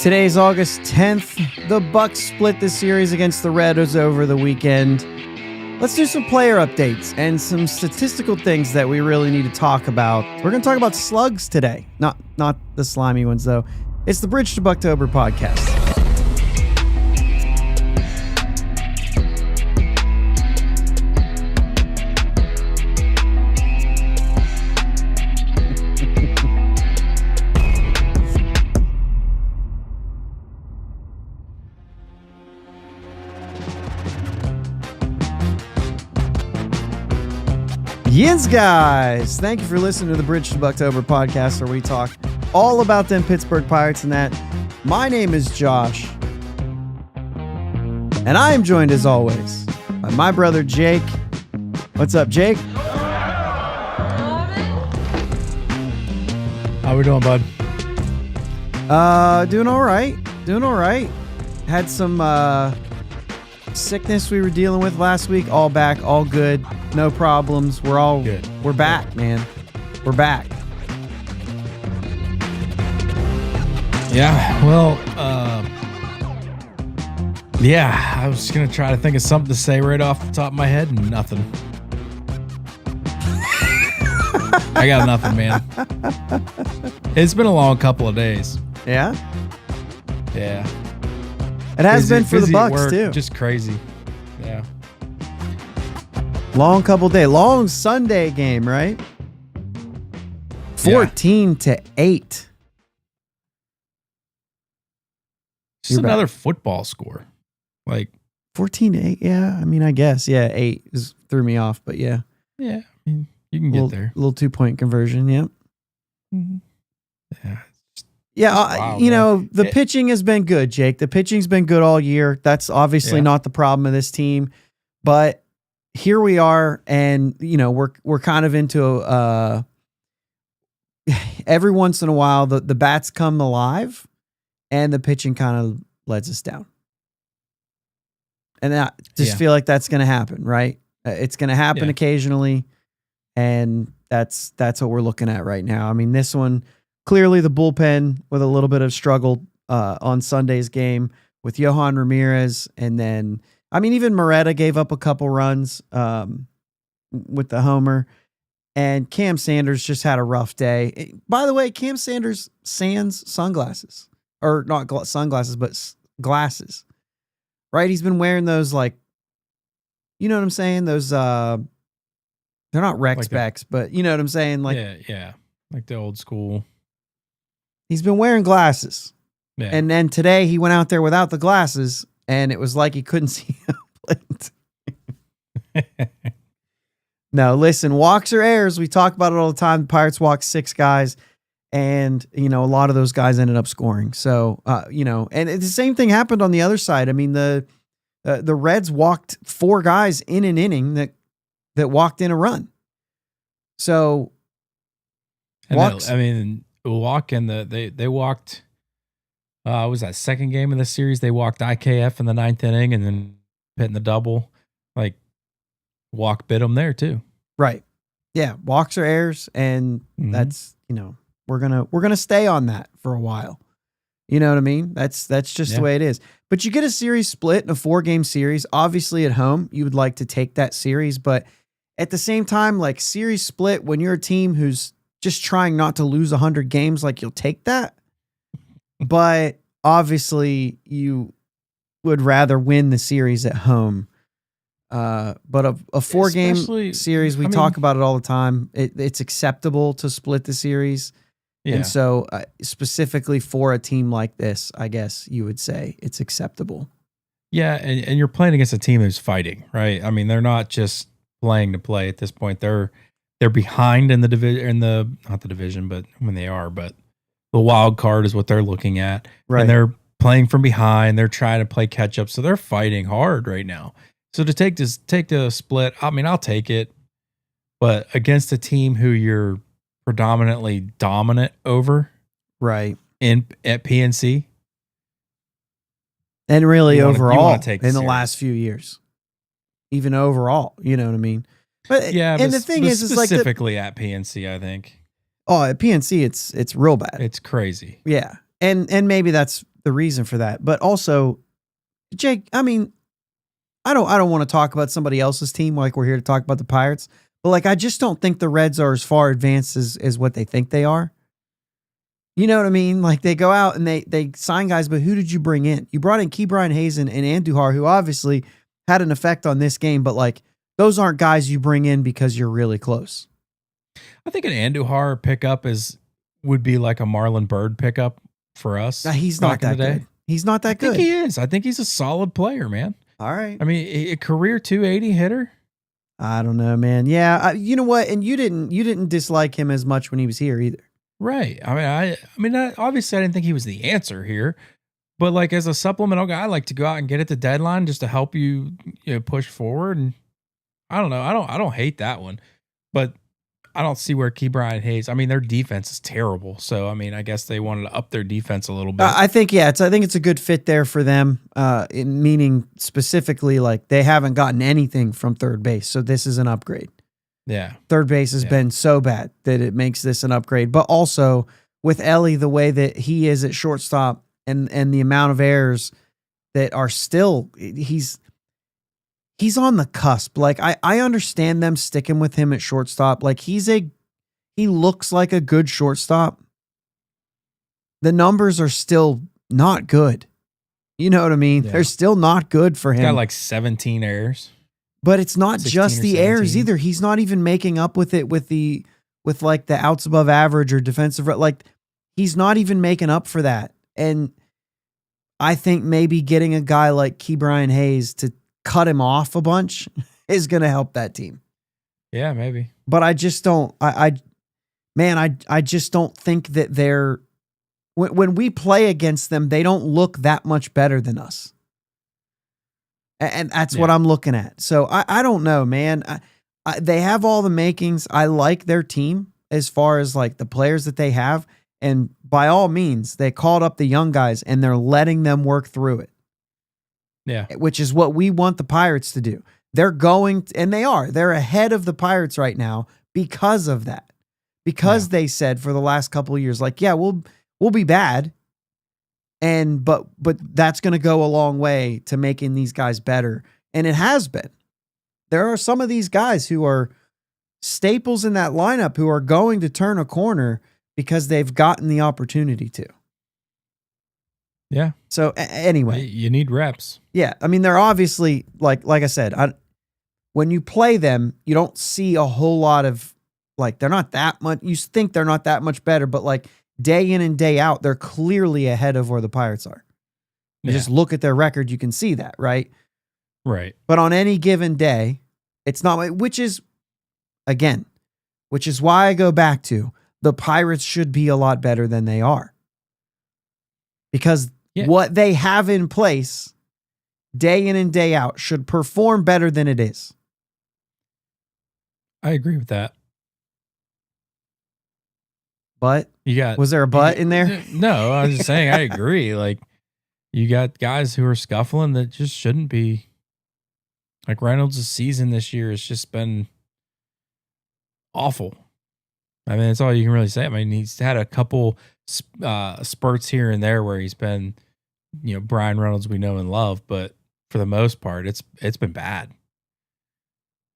Today's August 10th. The Bucs split the series against the Reds over the weekend. Let's do some player updates and some statistical things that we really need to talk about. We're going to talk about slugs today. Not the slimy ones, though. It's the Bridge to Buctober podcast. Yes, guys. Thank you for listening to the Bridge to Buctober podcast, where we talk all about them Pittsburgh Pirates and that. My name is Josh, and I am joined, as always, by my brother, Jake. What's up, Jake? How we doing, bud? Doing all right. Had some sickness we were dealing with last week. All back, all good. No problems. We're all good. We're back, man. We're back. Yeah, well, I was going to try to think of something to say right off the top of my head, and nothing. I got nothing, man. It's been a long couple of days. Yeah? Yeah. It has been for the Bucs, work, too. Just crazy. Yeah. Long couple day. Long Sunday game, right? 14-8. Just another football score. Like 14-8. Yeah, I mean, I guess. Yeah, 8 threw me off, but yeah. Yeah, I mean, you can get there. Little 2-point conversion. Yep. Mm-hmm. Yeah. Yeah, the pitching has been good, Jake. The pitching's been good all year. That's obviously not the problem of this team, but here we are, and we're kind of into every once in a while the bats come alive, and the pitching kind of lets us down. And I just feel like that's going to happen, right? It's going to happen occasionally, and that's what we're looking at right now. I mean, this one. Clearly, the bullpen with a little bit of struggle on Sunday's game with Yohan Ramirez. And then, I mean, even Moretta gave up a couple runs with the homer. And Cam Sanders just had a rough day. By the way, Cam Sanders sans sunglasses. Or not sunglasses, but glasses. Right? He's been wearing those, like, you know what I'm saying? Those, they're not rec specs, but you know what I'm saying? Like, yeah. Like the old school. He's been wearing glasses. Yeah. And then today he went out there without the glasses, and it was like he couldn't see a plate. No, listen, walks or errors. We talk about it all the time. The Pirates walked 6 guys, and, a lot of those guys ended up scoring. So, and the same thing happened on the other side. I mean, the Reds walked 4 guys in an inning that walked in a run. So, walks. They walked. Was that second game of the series? They walked IKF in the 9th inning, and then hitting the double. Like, walk bit them there too. Right. Yeah, walks or errors, and that's we're gonna stay on that for a while. You know what I mean? That's just the way it is. But you get a series split in a 4-game series. Obviously, at home, you would like to take that series, but at the same time, like, series split when you're a team who's just trying not to lose 100 games, like, you'll take that. But obviously you would rather win the series at home. But a 4-game series, we talk about it all the time. It's acceptable to split the series. Yeah. And so specifically for a team like this, I guess you would say it's acceptable. Yeah. And you're playing against a team who's fighting, right? I mean, they're not just playing to play at this point. They're behind in the division, not the division, but when they are, but the wild card is what they're looking at. Right. And they're playing from behind. They're trying to play catch up. So they're fighting hard right now. So to take the split, I mean, I'll take it, but against a team who you're predominantly dominant over. Right. At PNC. And really overall in the last few years, even overall, you know what I mean? But yeah, and the thing is, specifically at PNC, I think. Oh, at PNC, it's real bad. It's crazy. Yeah, and maybe that's the reason for that. But also, Jake, I mean, I don't want to talk about somebody else's team like we're here to talk about the Pirates. But like, I just don't think the Reds are as far advanced as what they think they are. You know what I mean? Like they go out and they sign guys, but who did you bring in? You brought in Ke'Bryan Hayes and Andujar, who obviously had an effect on this game, but like those aren't guys you bring in because you're really close. I think an Andujar pickup would be like a Marlon Byrd pickup for us. Now, he's not that good. He's not that good. I think he is. I think he's a solid player, man. All right. I mean, a career 280 hitter. I don't know, man. Yeah, you know what? And you didn't dislike him as much when he was here either. Right. I mean, obviously, I didn't think he was the answer here, but like as a supplemental guy, I like to go out and get at the deadline just to help you push forward. And I don't know. I don't hate that one, but I don't see where Ke'Bryan Hayes. I mean, their defense is terrible, so I mean, I guess they wanted to up their defense a little bit. I think it's a good fit there for them. Meaning specifically, like they haven't gotten anything from third base, so this is an upgrade. Yeah. Third base has been so bad that it makes this an upgrade. But also with Ellie, the way that he is at shortstop and the amount of errors that are still, he's on the cusp. Like I understand them sticking with him at shortstop. Like he looks like a good shortstop. The numbers are still not good. You know what I mean? Yeah. They're still not good for him. He's got like 17 errors. But it's not just the errors either. He's not even making up with it with like the outs above average or defensive. Like he's not even making up for that. And I think maybe getting a guy like Ke'Bryan Hayes to cut him off a bunch is going to help that team. Yeah, maybe. But I just don't. I just don't think that they're when we play against them, they don't look that much better than us. And that's what I'm looking at. So I don't know, man. They have all the makings. I like their team as far as like the players that they have. And by all means, they called up the young guys and they're letting them work through it. Yeah. Which is what we want the Pirates to do. They're going, and they are. They're ahead of the Pirates right now because of that. Because they said for the last couple of years, like, yeah, we'll be bad. But that's going to go a long way to making these guys better. And it has been. There are some of these guys who are staples in that lineup who are going to turn a corner because they've gotten the opportunity to. Yeah. So anyway, you need reps. Yeah. I mean, they're obviously like I said, when you play them, you don't see a whole lot of like, they're not that much. You think they're not that much better, but like, day in and day out, they're clearly ahead of where the Pirates are. You just look at their record, you can see that, right? Right. But on any given day, it's not, which is why I go back to the Pirates should be a lot better than they are. Because what they have in place, day in and day out, should perform better than it is. I agree with that. But was there a but in there? No, I was just saying I agree. Like you got guys who are scuffling that just shouldn't be. Like Reynolds' season this year has just been awful. I mean, that's all you can really say. I mean, he's had a couple spurts here and there where he's been, Brian Reynolds we know and love, but for the most part, it's been bad.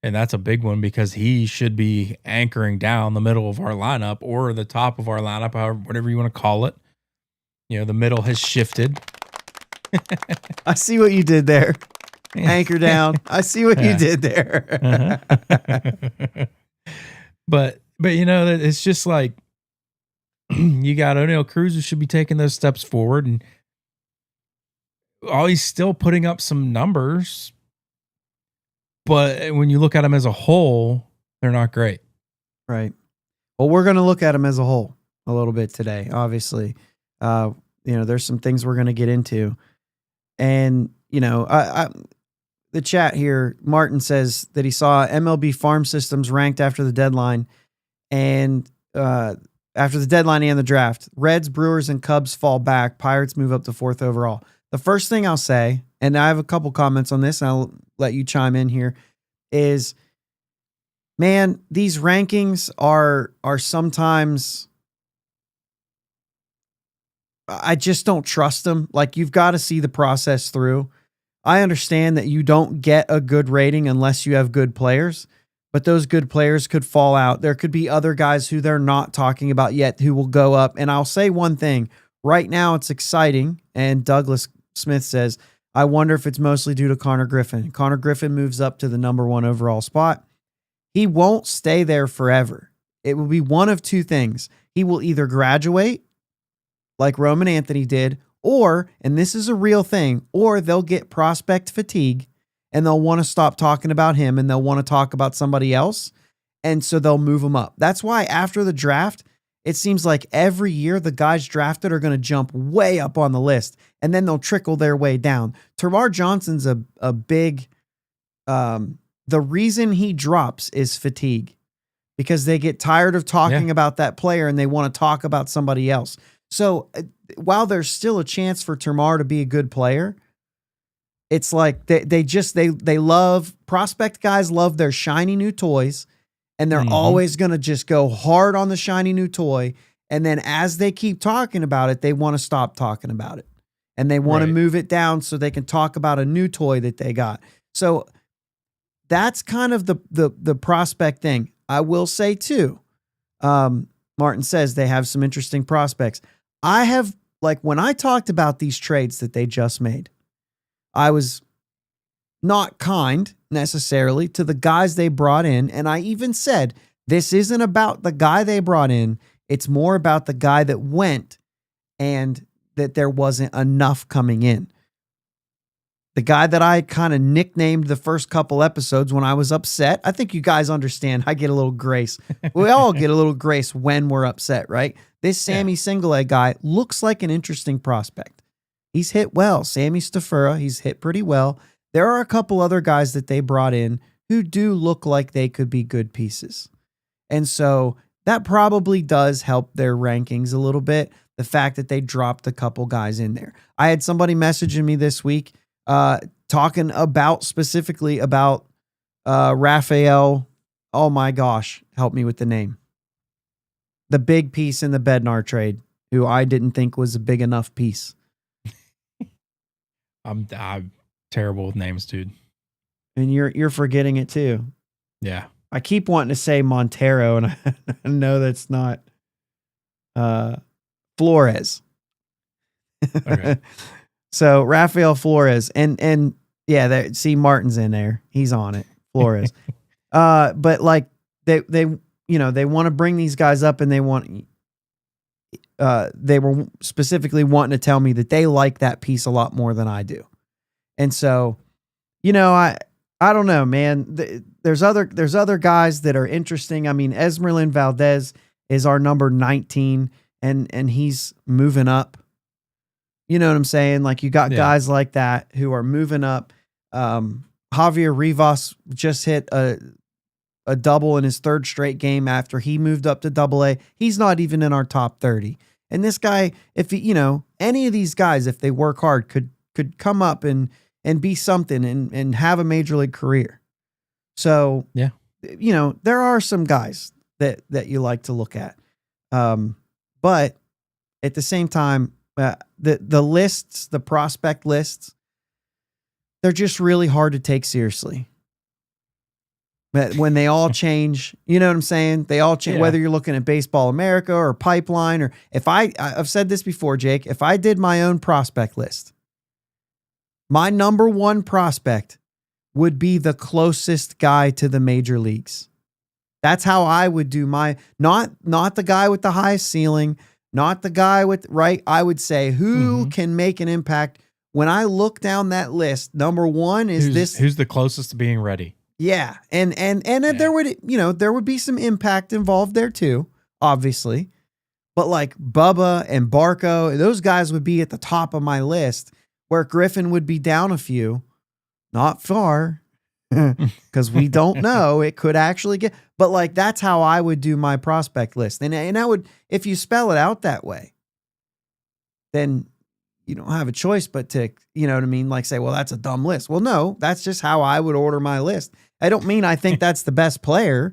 And that's a big one because he should be anchoring down the middle of our lineup or the top of our lineup, however, whatever you want to call it. The middle has shifted. I see what you did there. Anchor down. I see what you did there. But it's just like you got O'Neal Cruz who should be taking those steps forward, and he's still putting up some numbers. But when you look at them as a whole, they're not great. Right. Well, we're going to look at them as a whole a little bit today, obviously. There's some things we're going to get into. And, the chat here, Martin says that he saw MLB farm systems ranked after the deadline and after the deadline and the draft. Reds, Brewers, and Cubs fall back. Pirates move up to 4th overall. The first thing I'll say, and I have a couple comments on this, and I'll let you chime in here, is, man, these rankings are sometimes I just don't trust them. Like, you've got to see the process through. I understand that you don't get a good rating unless you have good players, but those good players could fall out. There could be other guys who they're not talking about yet who will go up. And I'll say one thing. Right now, it's exciting. And Douglas Smith says, I wonder if it's mostly due to Connor Griffin. Connor Griffin moves up to the number 1 overall spot. He won't stay there forever. It will be one of two things. He will either graduate like Roman Anthony did, or, and this is a real thing, or they'll get prospect fatigue and they'll want to stop talking about him and they'll want to talk about somebody else. And so they'll move him up. That's why after the draft, it seems like every year the guys drafted are going to jump way up on the list and then they'll trickle their way down. Termarr Johnson's a big, the reason he drops is fatigue because they get tired of talking about that player and they want to talk about somebody else. So while there's still a chance for Termarr to be a good player, it's like they love, prospect guys love their shiny new toys, and they're always going to just go hard on the shiny new toy. And then as they keep talking about it, they want to stop talking about it and they want to move it down so they can talk about a new toy that they got. So that's kind of the prospect thing. I will say too, Martin says they have some interesting prospects. I have, like, when I talked about these trades that they just made, I was not kind necessarily to the guys they brought in. And I even said, this isn't about the guy they brought in. It's more about the guy that went and that there wasn't enough coming in. The guy that I kind of nicknamed the first couple episodes when I was upset. I think you guys understand. I get a little grace. We all get a little grace when we're upset, right? This Sammy Single-Egg guy looks like an interesting prospect. He's hit well. Sammy Stafura, he's hit pretty well. There are a couple other guys that they brought in who do look like they could be good pieces. And so that probably does help their rankings a little bit. The fact that they dropped a couple guys in there. I had somebody messaging me this week talking about specifically about Raphael. Oh my gosh, help me with the name. The big piece in the Bednar trade, who I didn't think was a big enough piece. I'm terrible with names, dude. And you're forgetting it too. Yeah. I keep wanting to say Montero, and I know that's not Flores. Okay. So Rafael Flores, and yeah, there, see Martin's in there. He's on it. Flores. But like they want to bring these guys up, and they were specifically wanting to tell me that they like that piece a lot more than I do. And so, I don't know, man. There's other guys that are interesting. I mean, Esmeralyn Valdez is our number 19 and he's moving up. You know what I'm saying? Like, you got guys like that who are moving up. Javier Rivas just hit a double in his third straight game after he moved up to AA. He's not even in our top 30. And this guy, if he, any of these guys, if they work hard, could come up and be something and have a major league career. So, there are some guys that you like to look at. But at the same time, the lists, the prospect lists, they're just really hard to take seriously. But when they all change, you know what I'm saying? They all change, whether you're looking at Baseball America or Pipeline, or if I've said this before, Jake, if I did my own prospect list, my number one prospect would be the closest guy to the major leagues. That's how I would do my, not the guy with the highest ceiling, not the guy with, right? I would say who can make an impact. When I look down that list, number one is who's the closest to being ready. Yeah. And there would be some impact involved there too, obviously. But like Bubba and Barco, those guys would be at the top of my list, where Griffin would be down a few, not far, because we don't know. It could actually get, but like, that's how I would do my prospect list. And I would, if you spell it out that way, then you don't have a choice but to, you know what I mean? Like, say, well, that's a dumb list. Well, no, that's just how I would order my list. I don't mean I think that's the best player.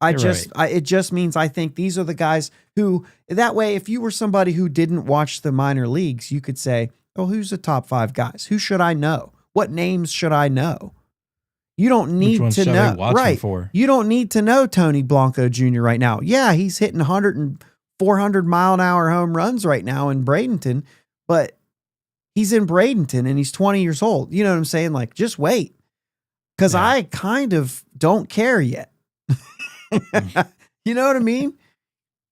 It just means I think these are the guys who, that way, if you were somebody who didn't watch the minor leagues, you could say, oh, who's the top 5 guys? Who should I know? What names should I know? You don't need to know. Right. For? You don't need to know Tony Blanco Jr. right now. Yeah, he's hitting 100 and 400 mile an hour home runs right now in Bradenton, but he's in Bradenton and he's 20 years old. You know what I'm saying? Like, just wait. Because I kind of don't care yet. You know what I mean?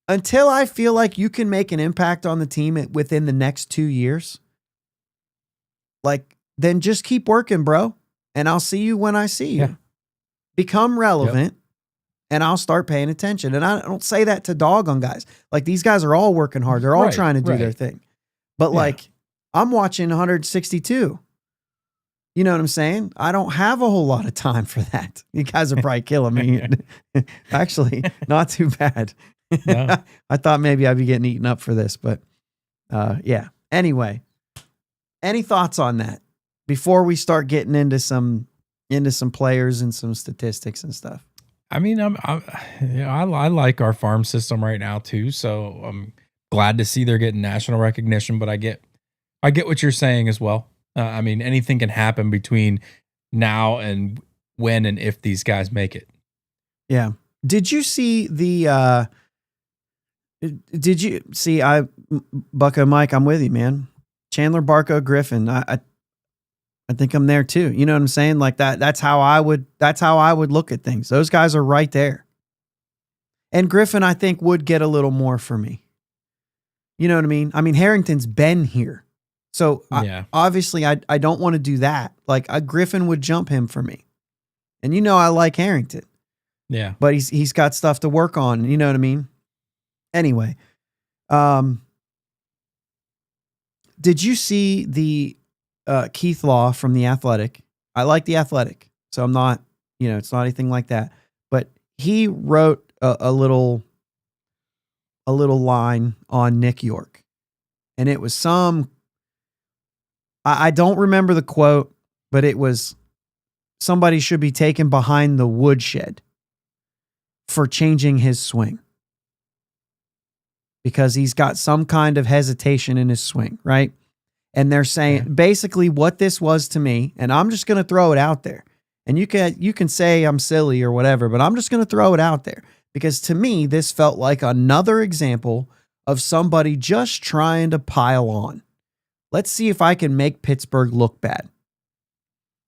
Until I feel like you can make an impact on the team within the next 2 years, like, then just keep working, bro. And I'll see you when I see you. Yeah. Become relevant, and I'll start paying attention. And I don't say that to dog on guys. Like, these guys are all working hard. They're all trying to do their thing. But like, I'm watching 162. You know what I'm saying? I don't have a whole lot of time for that. You guys are probably killing me. Actually, not too bad. No. I thought maybe I'd be getting eaten up for this, but yeah. Anyway, any thoughts on that before we start getting into some players and some statistics and stuff? I mean, I like our farm system right now too. So I'm glad to see they're getting national recognition, but I get what you're saying as well. I mean, anything can happen between now and when and if these guys make it. Yeah. Did you see Bucko Mike, I'm with you, man. Chandler, Barco, Griffin. I think I'm there too. You know what I'm saying? Like that's how I would look at things. Those guys are right there. And Griffin, I think, would get a little more for me. You know what I mean? I mean, Harrington's been here. So obviously I don't want to do that. Like Griffin would jump him for me. And you know I like Harrington. Yeah. But he's got stuff to work on. You know what I mean? Anyway. Did you see the Keith Law from The Athletic? I like The Athletic. So I'm not, it's not anything like that. But he wrote a little line on Nick York. And it was I don't remember the quote, but it was, somebody should be taken behind the woodshed for changing his swing. Because he's got some kind of hesitation in his swing, right? And they're saying basically what this was to me, and I'm just going to throw it out there. And you can say I'm silly or whatever, but I'm just going to throw it out there. Because to me, this felt like another example of somebody just trying to pile on. Let's see if I can make Pittsburgh look bad.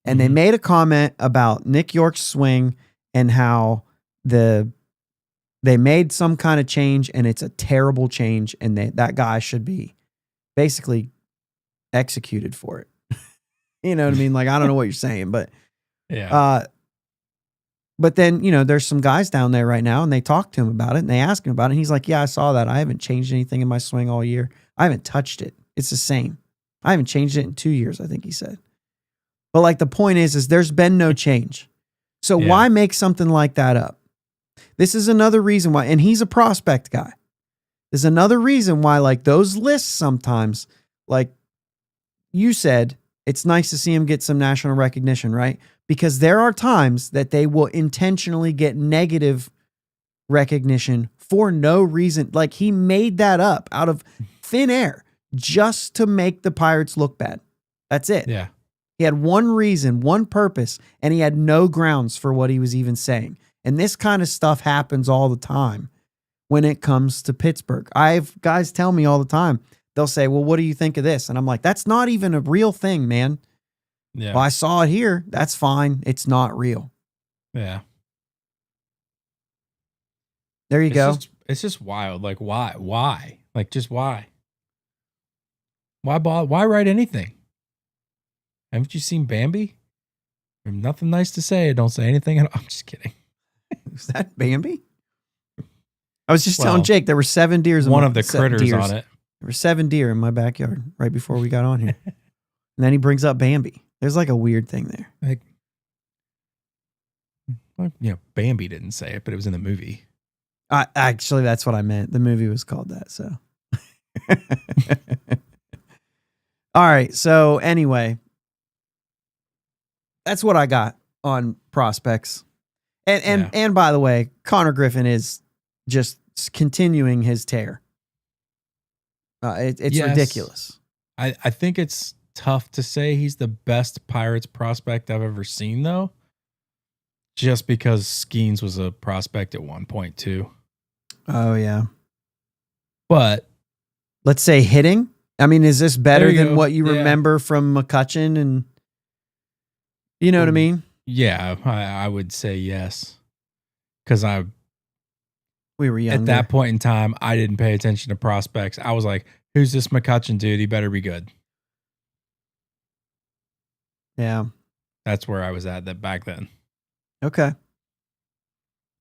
And they made a comment about Nick York's swing and how they made some kind of change and it's a terrible change and that guy should be basically executed for it. You know what I mean? Like, I don't know what you're saying, but yeah. But then, there's some guys down there right now and they talk to him about it and they ask him about it. And he's like, yeah, I saw that. I haven't changed anything in my swing all year. I haven't touched it. It's the same. I haven't changed it in 2 years, I think he said. But like the point is there's been no change. So why make something like that up? This is another reason why, and he's a prospect guy. There's another reason why, like, those lists sometimes, like you said, it's nice to see him get some national recognition, right? Because there are times that they will intentionally get negative recognition for no reason. Like, he made that up out of thin air just to make the Pirates look bad. That's it. Yeah. He had one reason, one purpose, and he had no grounds for what he was even saying. And this kind of stuff happens all the time when it comes to Pittsburgh. I have guys tell me all the time, they'll say, well, what do you think of this? And I'm like, that's not even a real thing, man. Yeah. Well, I saw it here. That's fine. It's not real. Yeah. There you go. It's just wild. Like, why? Like, just why? Why write anything? Haven't you seen Bambi? Nothing nice to say. Don't say anything. I'm just kidding. Is that Bambi? I was just telling Jake there were 7 deers. One of the critters on it. There were 7 deer in my backyard right before we got on here. And then he brings up Bambi. There's like a weird thing there. Bambi didn't say it, but it was in the movie. Actually, that's what I meant. The movie was called that. So. All right. So anyway, that's what I got on prospects. And by the way, Connor Griffin is just continuing his tear. It's ridiculous. I think it's tough to say he's the best Pirates prospect I've ever seen, though. Just because Skeens was a prospect at one point, too. Oh, yeah. But let's say hitting. I mean, is this better than what you Yeah. remember from McCutchen? And you know what I mean? Yeah, I would say yes. Because we were younger. At that point in time, I didn't pay attention to prospects. I was like, who's this McCutchen dude? He better be good. Yeah. That's where I was at that back then. Okay.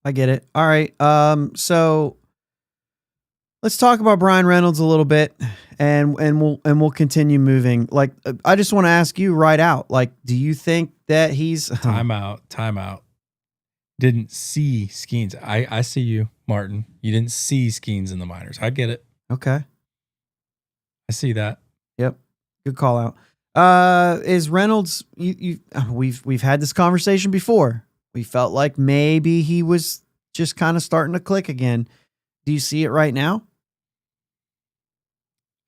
I get it. All right. So let's talk about Brian Reynolds a little bit, and we'll continue moving. Like, I just want to ask you right out. Like, do you think that he's time out? Didn't see Skeens. I see you, Martin. You didn't see Skeens in the minors. I get it. Okay. I see that. Yep. Good call out. Is Reynolds? We've had this conversation before. We felt like maybe he was just kind of starting to click again. Do you see it right now?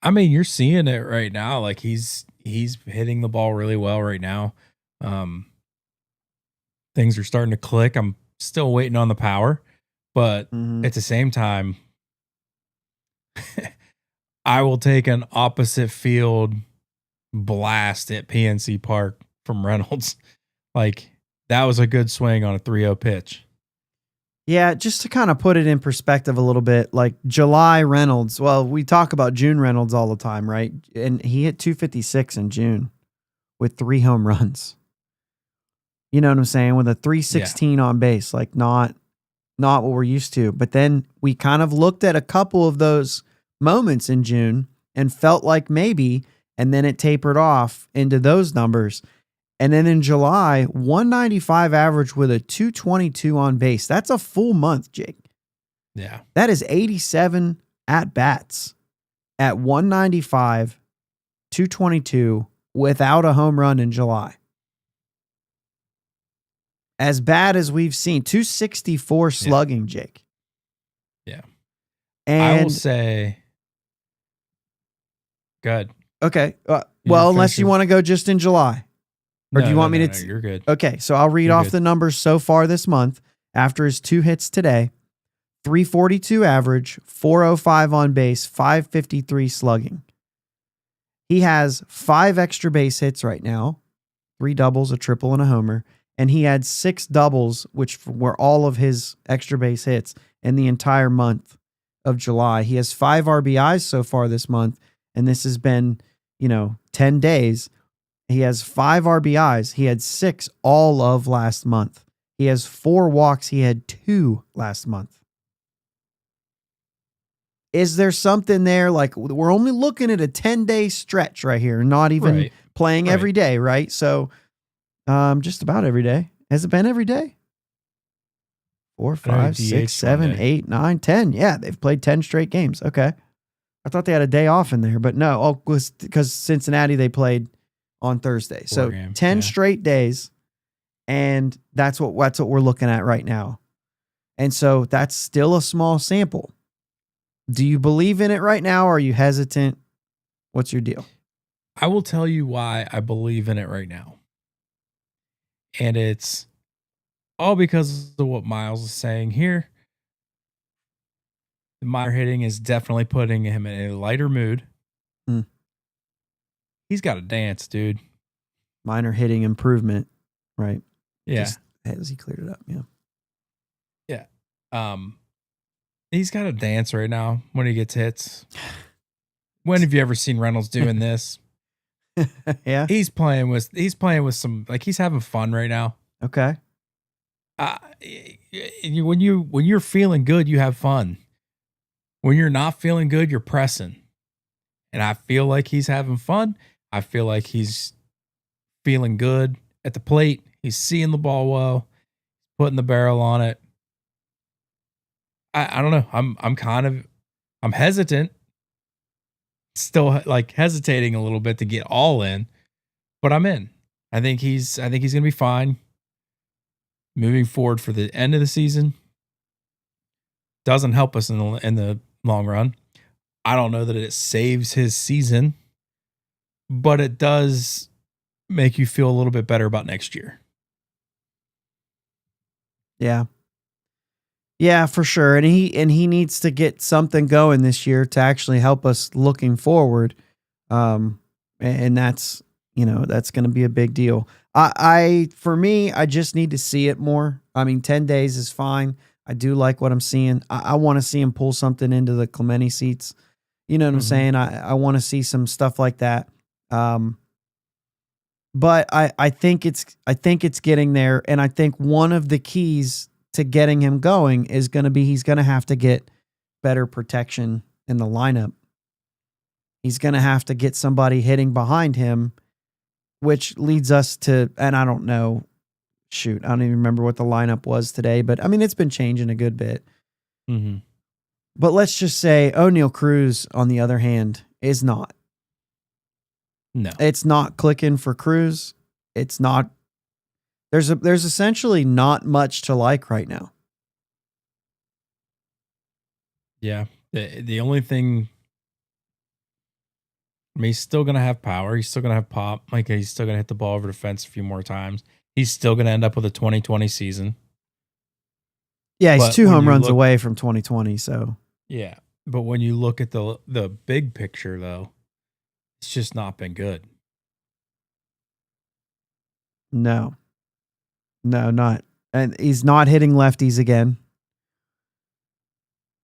I mean, you're seeing it right now. Like he's hitting the ball really well right now. Things are starting to click. I'm still waiting on the power, but at the same time, I will take an opposite field blast at PNC Park from Reynolds. Like that was a good swing on a 3-0 pitch. Yeah, just to kind of put it in perspective a little bit, like July Reynolds, well, we talk about June Reynolds all the time, right? And he hit 256 in June with 3 home runs. You know what I'm saying? With a 316 on base, like not what we're used to. But then we kind of looked at a couple of those moments in June and felt like maybe, and then it tapered off into those numbers. And then in July, 195 average with a 222 on base. That's a full month, Jake. Yeah. That is 87 at-bats at 195, 222 without a home run in July. As bad as we've seen, 264 slugging, Jake. Yeah. And I will say, good. Okay. Well, unless you want to go just in July. Or do you want me to? No, you're good. Okay, so I'll read off the numbers so far this month. After his 2 hits today, 342 average, 405 on base, 553 slugging. He has 5 extra base hits right now, 3 doubles, a triple, and a homer. And he had 6 doubles, which were all of his extra base hits in the entire month of July. He has 5 RBIs so far this month, and this has been, 10 days. He has 5 RBIs. He had 6 all of last month. He has 4 walks. He had 2 last month. Is there something there? Like, we're only looking at a 10-day stretch right here, not even playing every day, right? So, just about every day. Has it been every day? 4, 5, 6, 7, 8, 9, 10. Yeah, they've played 10 straight games. Okay. I thought they had a day off in there, but no. Oh, because Cincinnati, they played on Thursday. So 10 straight days. And that's what we're looking at right now. And so that's still a small sample. Do you believe in it right now? Or are you hesitant? What's your deal? I will tell you why I believe in it right now. And it's all because of what Miles is saying here. The minor hitting is definitely putting him in a lighter mood. He's got to dance, dude. Minor hitting improvement, right? Yeah. Just as he cleared it up, yeah. Yeah. He's got to dance right now when he gets hits. When have you ever seen Reynolds doing this? Yeah. He's playing with some, like, he's having fun right now. Okay. When you're feeling good, you have fun. When you're not feeling good, you're pressing. And I feel like he's having fun. I feel like he's feeling good at the plate. He's seeing the ball well, putting the barrel on it. I don't know. I'm hesitant. Still like hesitating a little bit to get all in, but I'm in. I think he's going to be fine. moving forward for the end of the season doesn't help us in the long run. I don't know that it saves his season, but it does make you feel a little bit better about next year. Yeah. Yeah, for sure. And he needs to get something going this year to actually help us looking forward. And that's, that's going to be a big deal. For me, I just need to see it more. I mean, 10 days is fine. I do like what I'm seeing. I want to see him pull something into the Clemente seats. You know what I'm saying? I want to see some stuff like that. But I think it's getting there. And I think one of the keys to getting him going is going to be, he's going to have to get better protection in the lineup. He's going to have to get somebody hitting behind him, which leads us to, and I don't know, I don't even remember what the lineup was today, but I mean, it's been changing a good bit. Mm-hmm. But let's just say O'Neal Cruz, on the other hand, is not. No. It's not clicking for Cruz. It's not. There's essentially not much to like right now. Yeah. The only thing, I mean, he's still going to have power. He's still going to have pop. Like, he's still going to hit the ball over the fence a few more times. He's still going to end up with a 2020 season. Yeah, he's 2 home runs away from 2020. So yeah, but when you look at the big picture, though, it's just not been good. No, not. And he's not hitting lefties again.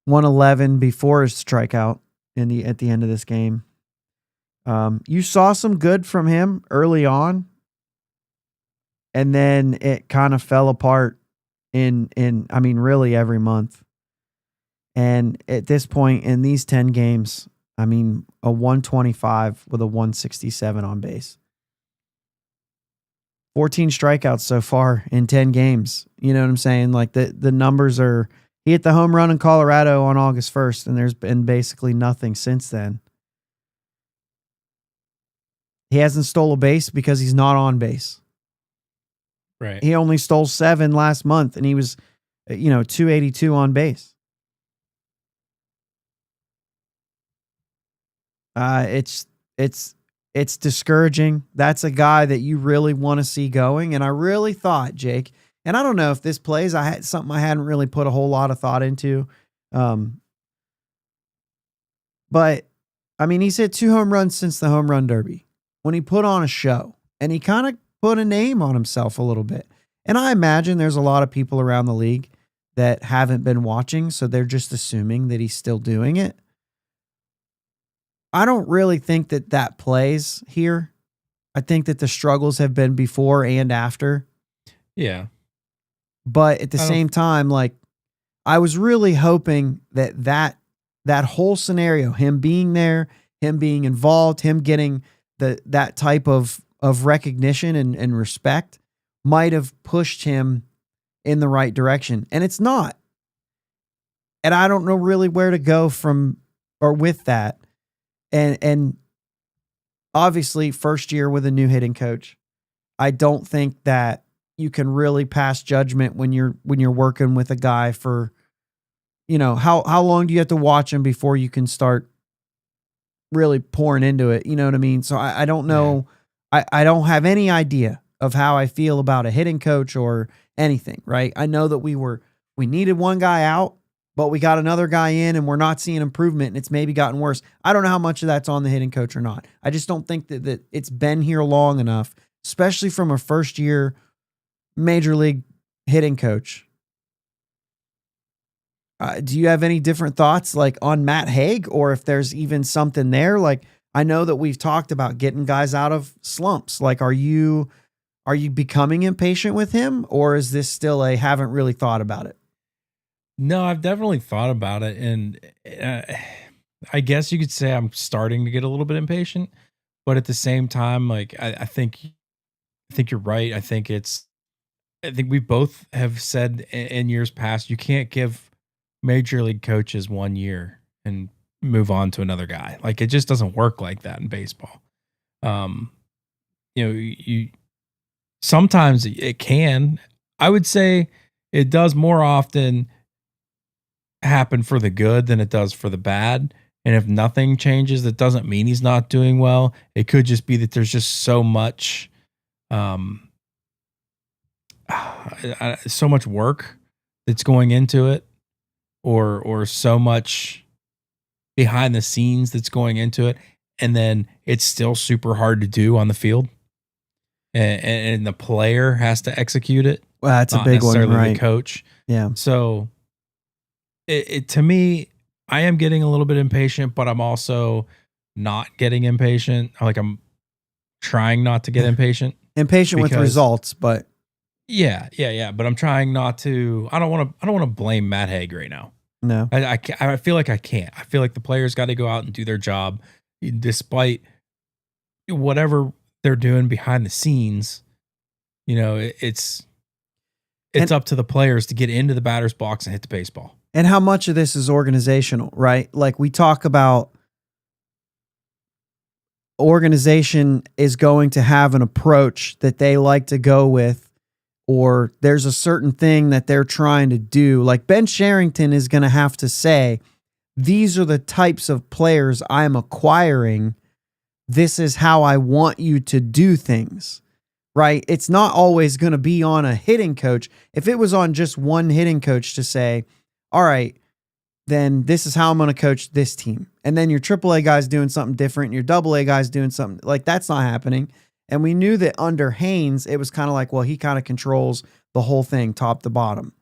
111 before his strikeout at the end of this game. You saw some good from him early on, and then it kind of fell apart in I mean, really every month. And at this point in these 10 games, I mean, a 125 with a 167 on base. 14 strikeouts so far in 10 games. You know what I'm saying? Like the numbers are, he hit the home run in Colorado on August 1st, and there's been basically nothing since then. He hasn't stole a base because he's not on base. Right. He only stole 7 last month, and he was, 282 on base. It's discouraging. That's a guy that you really want to see going. And I really thought, Jake, and I don't know if this plays, I had something I hadn't really put a whole lot of thought into. But I mean, he's hit 2 home runs since the home run derby when he put on a show, and he kind of put a name on himself a little bit. And I imagine there's a lot of people around the league that haven't been watching, so they're just assuming that he's still doing it. I don't really think that plays here. I think that the struggles have been before and after. Yeah. But at the same time, like, I was really hoping that whole scenario, him being there, him being involved, him getting that type of recognition and respect might have pushed him in the right direction. And it's not. And I don't know really where to go from or with that. And obviously, first year with a new hitting coach, I don't think that you can really pass judgment when you're working with a guy for, how long do you have to watch him before you can start really pouring into it? You know what I mean? So I don't know. Yeah. I don't have any idea of how I feel about a hitting coach or anything, right? I know that we needed one guy out, but we got another guy in and we're not seeing improvement, and it's maybe gotten worse. I don't know how much of that's on the hitting coach or not. I just don't think that it's been here long enough, especially from a first year major league hitting coach. Do you have any different thoughts like on Matt Haig, or if there's even something there? Like, I know that we've talked about getting guys out of slumps. Like, are you becoming impatient with him, or is this still haven't really thought about it? No, I've definitely thought about it, and I guess you could say I'm starting to get a little bit impatient. But at the same time, like, I think you're right. I think we both have said in years past, you can't give major league coaches 1 year and move on to another guy. Like, it just doesn't work like that in baseball. You sometimes it can. I would say it does more often happen for the good than it does for the bad. And if nothing changes, that doesn't mean he's not doing well. It could just be that there's just so much, so much work that's going into it, or so much behind the scenes that's going into it, and then it's still super hard to do on the field, and the player has to execute it. Well, that's a big one, right? The coach. Yeah. So, it to me, I am getting a little bit impatient, but I'm also not getting impatient. Like, I'm trying not to get impatient. Impatient with results, but yeah. But I'm trying not to. I don't want to blame Matt Haig right now. No, I feel like I can't. I feel like the players got to go out and do their job, despite whatever they're doing behind the scenes. It's up to the players to get into the batter's box and hit the baseball. And how much of this is organizational, right? Like, we talk about organization is going to have an approach that they like to go with, or there's a certain thing that they're trying to do. Like, Ben Sherrington is going to have to say, these are the types of players I'm acquiring. This is how I want you to do things, right? It's not always going to be on a hitting coach. If it was on just one hitting coach to say, all right, then this is how I'm going to coach this team. And then your AAA guy's doing something different, and your AA guy's doing something, like, that's not happening. And we knew that under Haynes, it was kind of like, well, he kind of controls the whole thing, top to bottom.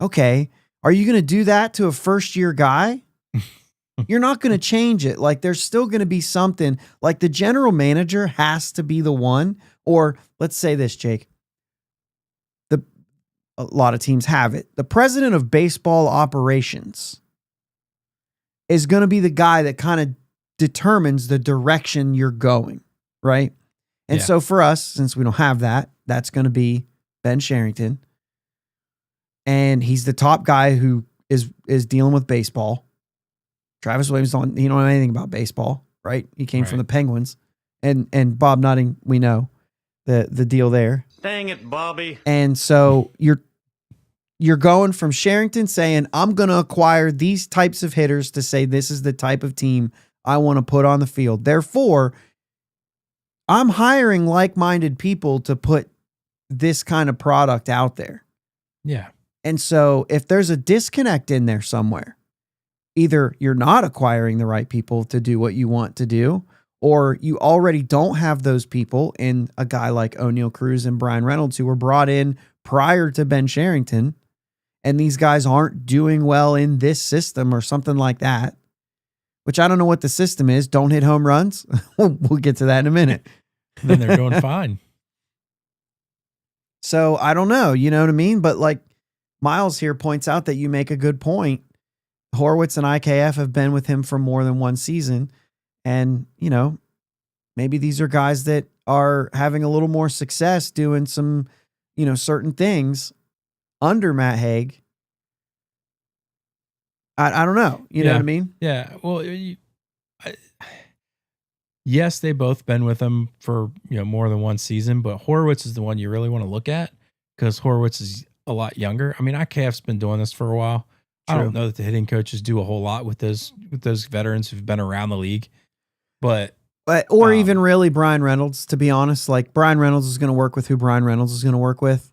Okay. Are you going to do that to a first-year guy? You're not going to change it. Like, there's still going to be something. Like, the general manager has to be the one, or let's say this, Jake. A lot of teams have it. The president of baseball operations is going to be the guy that kind of determines the direction you're going, right? And so for us, since we don't have that, that's going to be Ben Sherrington. And he's the top guy who is dealing with baseball. Travis Williams, he don't know anything about baseball, right? He came from the Penguins. And Bob Nutting, we know the deal there. Dang it, Bobby. And so you're going from Sherrington saying, I'm going to acquire these types of hitters to say this is the type of team I want to put on the field. Therefore, I'm hiring like-minded people to put this kind of product out there. Yeah. And so if there's a disconnect in there somewhere, either you're not acquiring the right people to do what you want to do, or you already don't have those people in a guy like O'Neal Cruz and Brian Reynolds, who were brought in prior to Ben Sherrington, and these guys aren't doing well in this system or something like that, which I don't know what the system is. Don't hit home runs. We'll get to that in a minute. Then they're doing fine. So I don't know, you know what I mean? But like Miles here points out that you make a good point. Horwitz and IKF have been with him for more than one season. And, maybe these are guys that are having a little more success doing some, certain things under Matt Haig. I don't know. You know what I mean? Yeah. Well, yes, they both been with him for, more than one season, but Horwitz is the one you really want to look at because Horwitz is a lot younger. I mean, IKF's been doing this for a while. True. I don't know that the hitting coaches do a whole lot with those veterans who've been around the league. But even really Brian Reynolds, to be honest. Like, Brian Reynolds is going to work with who Brian Reynolds is going to work with.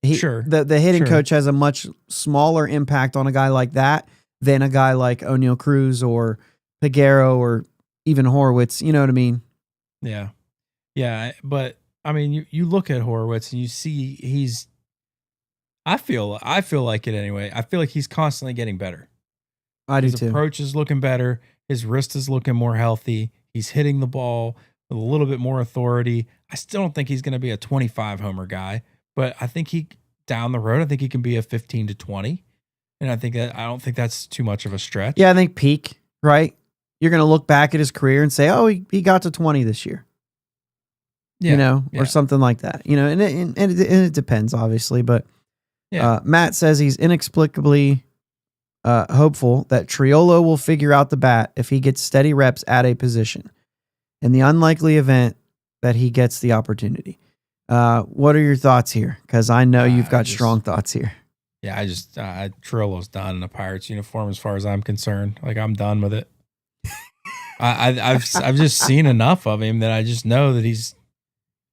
The hitting coach has a much smaller impact on a guy like that than a guy like O'Neal Cruz or Peguero or even Horwitz. You know what I mean? Yeah. Yeah. But I mean, you look at Horwitz and you see I feel like it anyway. I feel like he's constantly getting better. I do too. His approach is looking better. His wrist is looking more healthy. He's hitting the ball with a little bit more authority. I still don't think he's going to be a 25 homer guy, but I think down the road, I think he can be a 15 to 20. And I don't think that's too much of a stretch. Yeah, I think peak, right? You're going to look back at his career and say, oh, he got to 20 this year. Yeah, or something like that. And it depends, obviously, but Matt says he's inexplicably hopeful that Triolo will figure out the bat if he gets steady reps at a position, in the unlikely event that he gets the opportunity. What are your thoughts here? Because I know you've got strong thoughts here. Yeah, Trillo's done in a Pirates uniform as far as I'm concerned. Like, I'm done with it. I've just seen enough of him that I just know that he's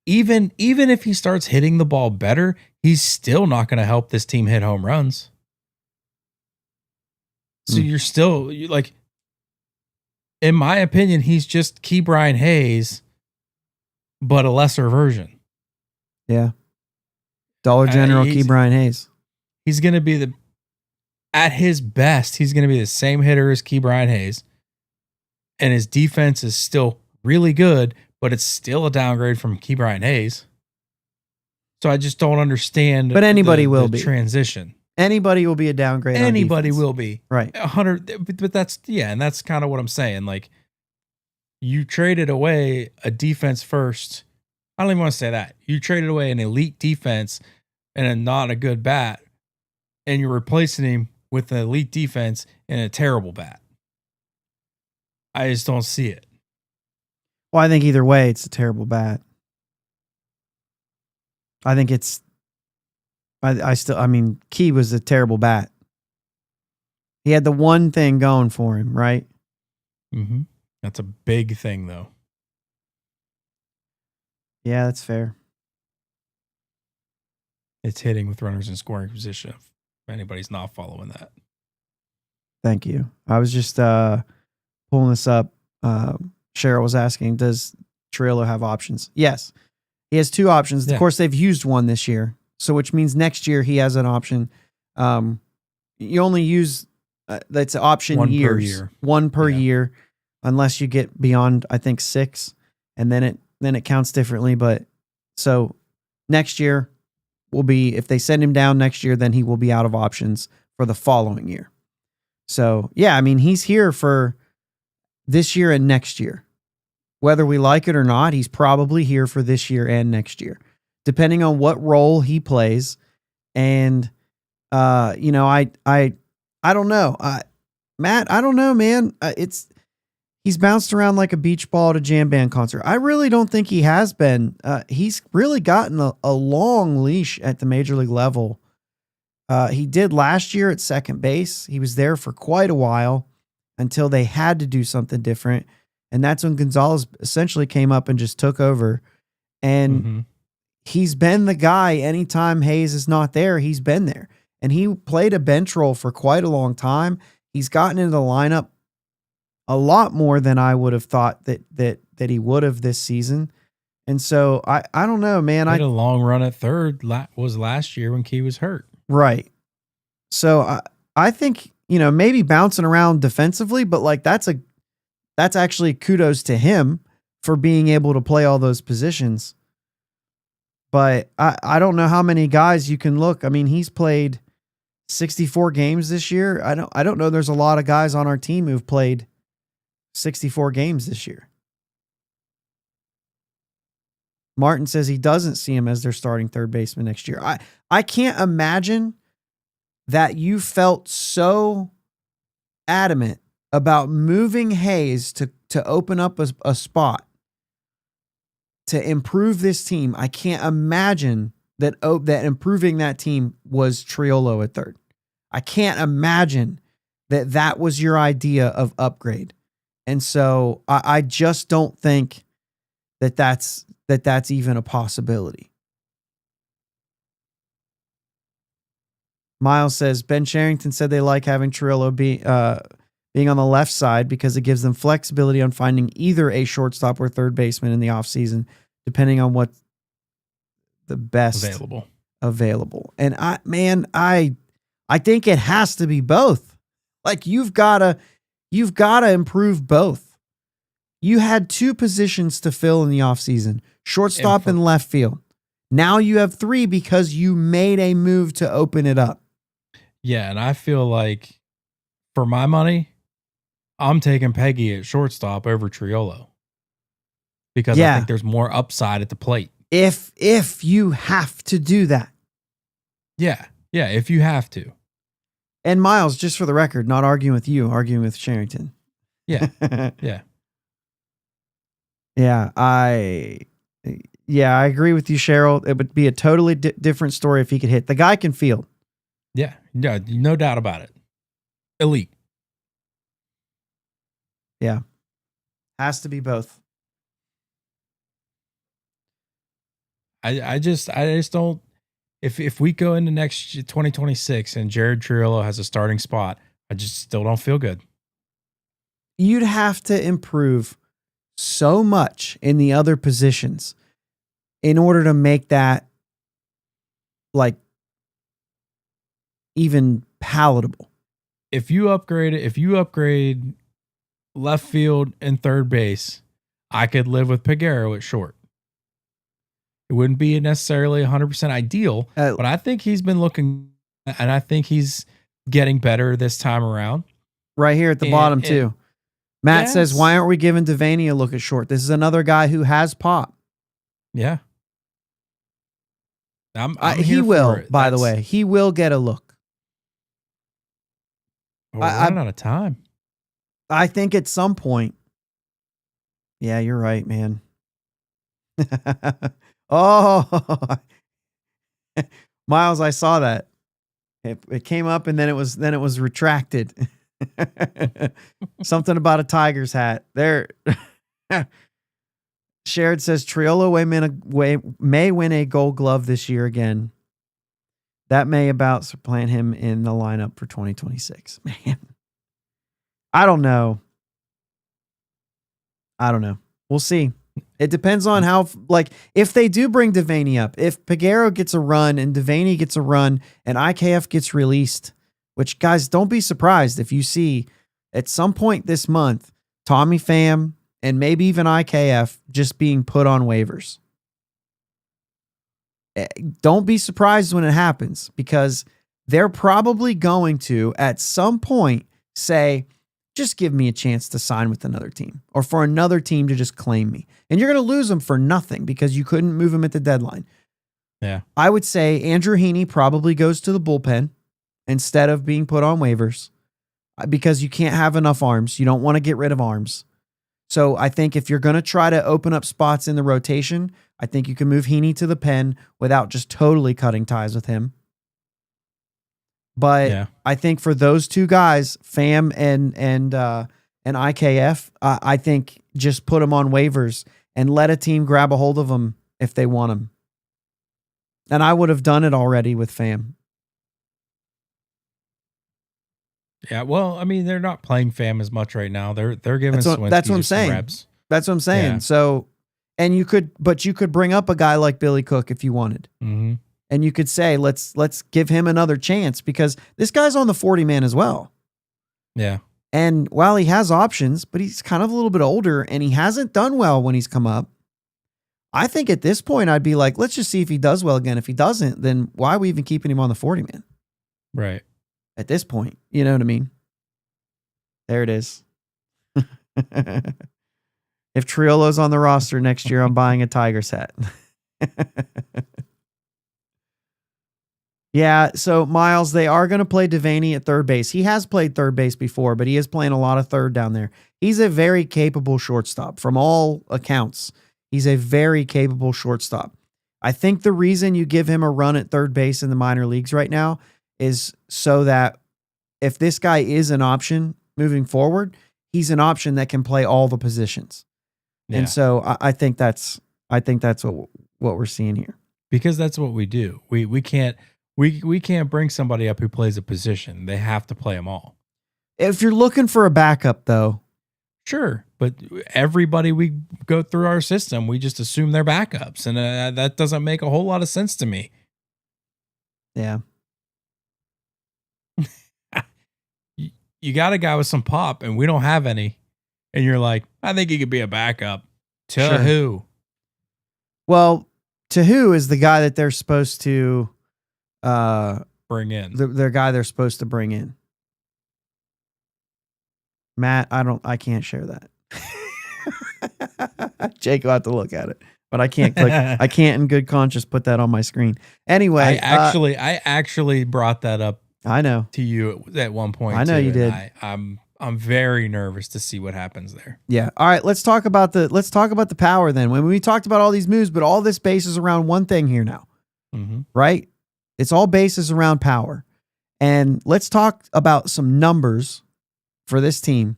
even if he starts hitting the ball better, he's still not going to help this team hit home runs. So you're like, in my opinion, he's just Ke'Bryan Hayes, but a lesser version. Yeah. Dollar General Ke'Bryan Hayes. He's going to be at his best, he's going to be the same hitter as Ke'Bryan Hayes. And his defense is still really good, but it's still a downgrade from Ke'Bryan Hayes. So I just don't understand. But anybody will be transition. Anybody will be a downgrade. Anybody will be right. 100. But that's and that's kind of what I'm saying. Like, you traded away a defense first. I don't even want to say that. You traded away an elite defense and not a good bat, and you're replacing him with an elite defense and a terrible bat. I just don't see it. Well, I think either way, it's a terrible bat. I think it's. I mean, Key was a terrible bat. He had the one thing going for him, right? Mm-hmm. That's a big thing, though. Yeah, that's fair. It's hitting with runners in scoring position. If anybody's not following that. Thank you. I was just pulling this up. Cheryl was asking, does Trillo have options? Yes. He has two options. Yeah. Of course, they've used one this year. So which means next year he has an option. You only use that's option one years. Per year. One per year, unless you get beyond, I think, 6. And then it counts differently. But so next year will be, if they send him down next year, then he will be out of options for the following year. So yeah, I mean, he's here for this year and next year. Whether we like it or not, he's probably here for this year and next year, depending on what role he plays. And I don't know, Matt. I don't know, man. He's bounced around like a beach ball at a jam band concert. I really don't think he has been. He's really gotten a long leash at the major league level. He did last year at second base. He was there for quite a while until they had to do something different. And that's when Gonzalez essentially came up and just took over. And he's been the guy anytime Hayes is not there, he's been there. And he played a bench role for quite a long time. He's gotten into the lineup a lot more than I would have thought that he would have this season. And so I don't know, man. I had a long run at third was last year when Key was hurt. Right. So I think, maybe bouncing around defensively, but like that's actually kudos to him for being able to play all those positions. But I don't know how many guys you can look. I mean, he's played 64 games this year. I don't know. There's a lot of guys on our team who've played 64 games this year. Martin says he doesn't see him as their starting third baseman next year. I can't imagine that you felt so adamant about moving Hayes to open up a spot to improve this team. I can't imagine that improving that team was Triolo at third. I can't imagine that was your idea of upgrade. And so I just don't think that's even a possibility. Miles says, Ben Sherrington said they like having Trillo being on the left side because it gives them flexibility on finding either a shortstop or third baseman in the offseason, depending on what the best available. And I think it has to be both. Like you've got to improve both. You had 2 positions to fill in the offseason, shortstop and left field. Now you have 3 because you made a move to open it up. Yeah, and I feel like for my money, I'm taking Peggy at shortstop over Triolo because I think there's more upside at the plate. If you have to do that. Yeah, if you have to. And Miles, just for the record, not arguing with you, arguing with Sherrington. Yeah, yeah. Yeah, Yeah, I agree with you, Cheryl. It would be a totally different story if he could hit. The guy can field. Yeah, no doubt about it. Elite. Yeah. Has to be both. I just don't. If we go into next 2026 and Jared Triolo has a starting spot, I just still don't feel good. You'd have to improve so much in the other positions in order to make that like even palatable. If you upgrade left field and third base, I could live with Peguero at short. It wouldn't be necessarily 100% ideal, but I think he's been looking, and I think he's getting better this time around. Right here at the bottom too. Matt says, why aren't we giving Devaney a look at short? This is another guy who has pop. Yeah. He will, by the way. He will get a look. We're running out of time. I think at some point. Yeah, you're right, man. Oh, Miles, I saw that. It came up and then it was retracted. Something about a Tigers hat. There. Sherrod says Triolo may win a Gold Glove this year again. That may about supplant him in the lineup for 2026. Man, I don't know. We'll see. It depends on how, like, if they do bring Devaney up, if Peguero gets a run and Devaney gets a run and IKF gets released, which, guys, don't be surprised if you see at some point this month, Tommy Pham and maybe even IKF just being put on waivers. Don't be surprised when it happens, because they're probably going to, at some point, say, just give me a chance to sign with another team, or for another team to just claim me. And you're going to lose them for nothing because you couldn't move them at the deadline. Yeah. I would say Andrew Heaney probably goes to the bullpen instead of being put on waivers, because you can't have enough arms. You don't want to get rid of arms. So I think if you're going to try to open up spots in the rotation, I think you can move Heaney to the pen without just totally cutting ties with him. But I think for those two guys, Pham and IKF, I think just put them on waivers and let a team grab a hold of them if they want them. And I would have done it already with Pham. Yeah, well, I mean, they're not playing Pham as much right now. They're giving that's what I'm saying. Reps. That's what I'm saying. Yeah. So, and you could bring up a guy like Billy Cook if you wanted. Mm-hmm. And you could say, let's give him another chance, because this guy's on the 40-man as well. Yeah. And while he has options, but he's kind of a little bit older and he hasn't done well when he's come up. I think at this point, I'd be like, let's just see if he does well again. If he doesn't, then why are we even keeping him on the 40-man? Right. At this point, you know what I mean? There it is. If Triolo's on the roster next year, I'm buying a Tigers hat. Yeah, so Miles, they are going to play Devaney at third base. He has played third base before, but he is playing a lot of third down there. He's a very capable shortstop from all accounts. He's a very capable shortstop. I think the reason you give him a run at third base in the minor leagues right now is so that if this guy is an option moving forward, he's an option that can play all the positions. Yeah. And so I think that's what we're seeing here. Because that's what we do. We can't bring somebody up who plays a position. They have to play them all. If you're looking for a backup, though. Sure. But everybody we go through our system, we just assume they're backups. And that doesn't make a whole lot of sense to me. Yeah. You got a guy with some pop and we don't have any. And you're like, I think he could be a backup. To who? Well, to who is the guy that they're supposed to bring in? The guy they're supposed to bring in. Matt, I can't share that. Jake will have to look at it, but I can't click. I can't in good conscience put that on my screen. Anyway, I actually brought that up. I know to you at one point. I know you did. I'm I'm very nervous to see what happens there. Yeah. All right. Let's talk about the power then. When we talked about all these moves, but all this bases around one thing here now, right? It's all bases around power. And let's talk about some numbers for this team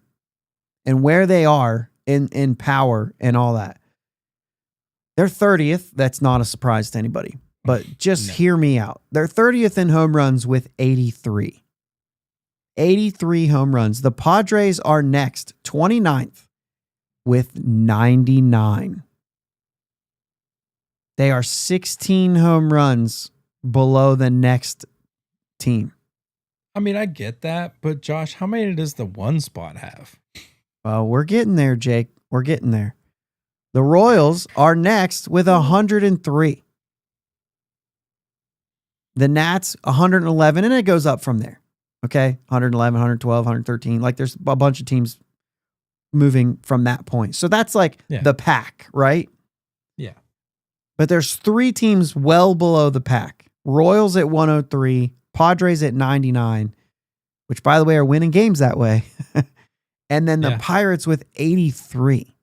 and where they are in power and all that. They're 30th. That's not a surprise to anybody, but just hear me out. They're 30th in home runs with 83. 83 home runs. The Padres are next, 29th with 99. They are 16 home runs below the next team. I mean, I get that, but Josh, how many does the one spot have? Well, we're getting there, Jake. We're getting there. The Royals are next with 103. The Nats, 111, and it goes up from there. Okay, 111, 112, 113. Like there's a bunch of teams moving from that point. So that's like the pack, right? Yeah. But there's 3 teams well below the pack. Royals at 103, Padres at 99, which by the way are winning games that way. And then the Pirates with 83.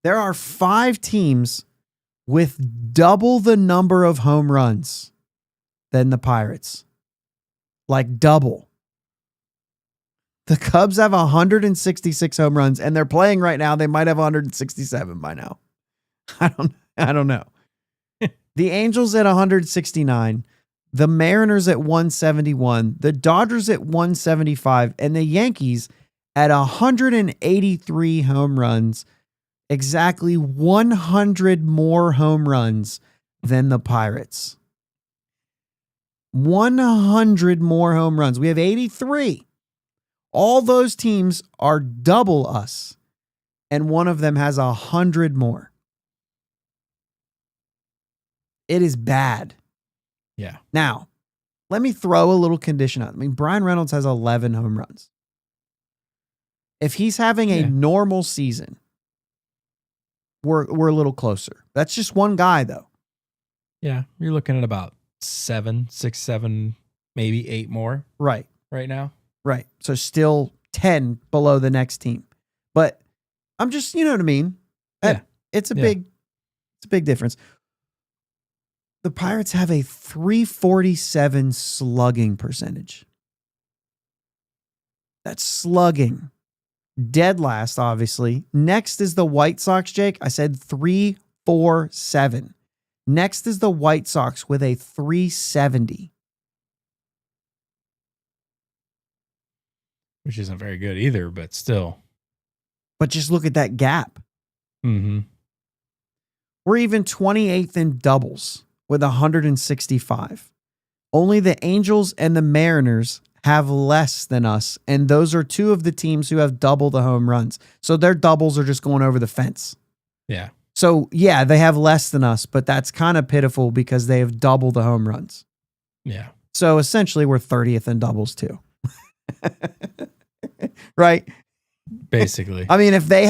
There are 5 teams with double the number of home runs than the Pirates. Like double. The Cubs have 166 home runs, and they're playing right now. They might have 167 by now. I don't know. The Angels at 169, the Mariners at 171, the Dodgers at 175, and the Yankees at 183 home runs. Exactly 100 more home runs than the Pirates. 100 more home runs. We have 83. All those teams are double us, and one of them has 100 more. It is bad. Yeah. Now, let me throw a little condition out. I mean, Brian Reynolds has 11 home runs. If he's having a normal season, we're a little closer. That's just one guy, though. Yeah, you're looking at about 6, 7, maybe 8 more. Right now. Right. So still 10 below the next team. But I'm just, you know what I mean? It's a big difference. The Pirates have a 347 slugging percentage. That's slugging. Dead last, obviously. Next is the White Sox, Jake. I said 347. Next is the White Sox with a 370. Which isn't very good either, but still. But just look at that gap. Mm-hmm. We're even 28th in doubles with 165. Only the Angels and the Mariners have less than us, and those are 2 of the teams who have double the home runs. So their doubles are just going over the fence. Yeah. So, yeah, they have less than us, but that's kind of pitiful because they have double the home runs. Yeah. So, essentially, we're 30th in doubles, too. Right? Basically. I mean, if they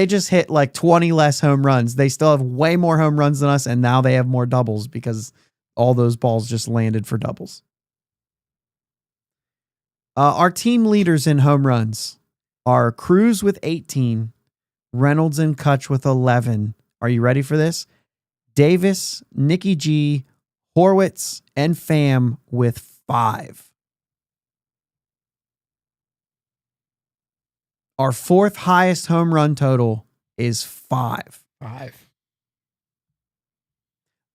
just hit like 20 less home runs, they still have way more home runs than us, and now they have more doubles because all those balls just landed for doubles. Our team leaders in home runs are Cruz with 18, Reynolds and Kutch with 11. Are you ready for this? Davis, Nicky G, Horwitz, and Pham with 5. Our 4th highest home run total is 5. 5.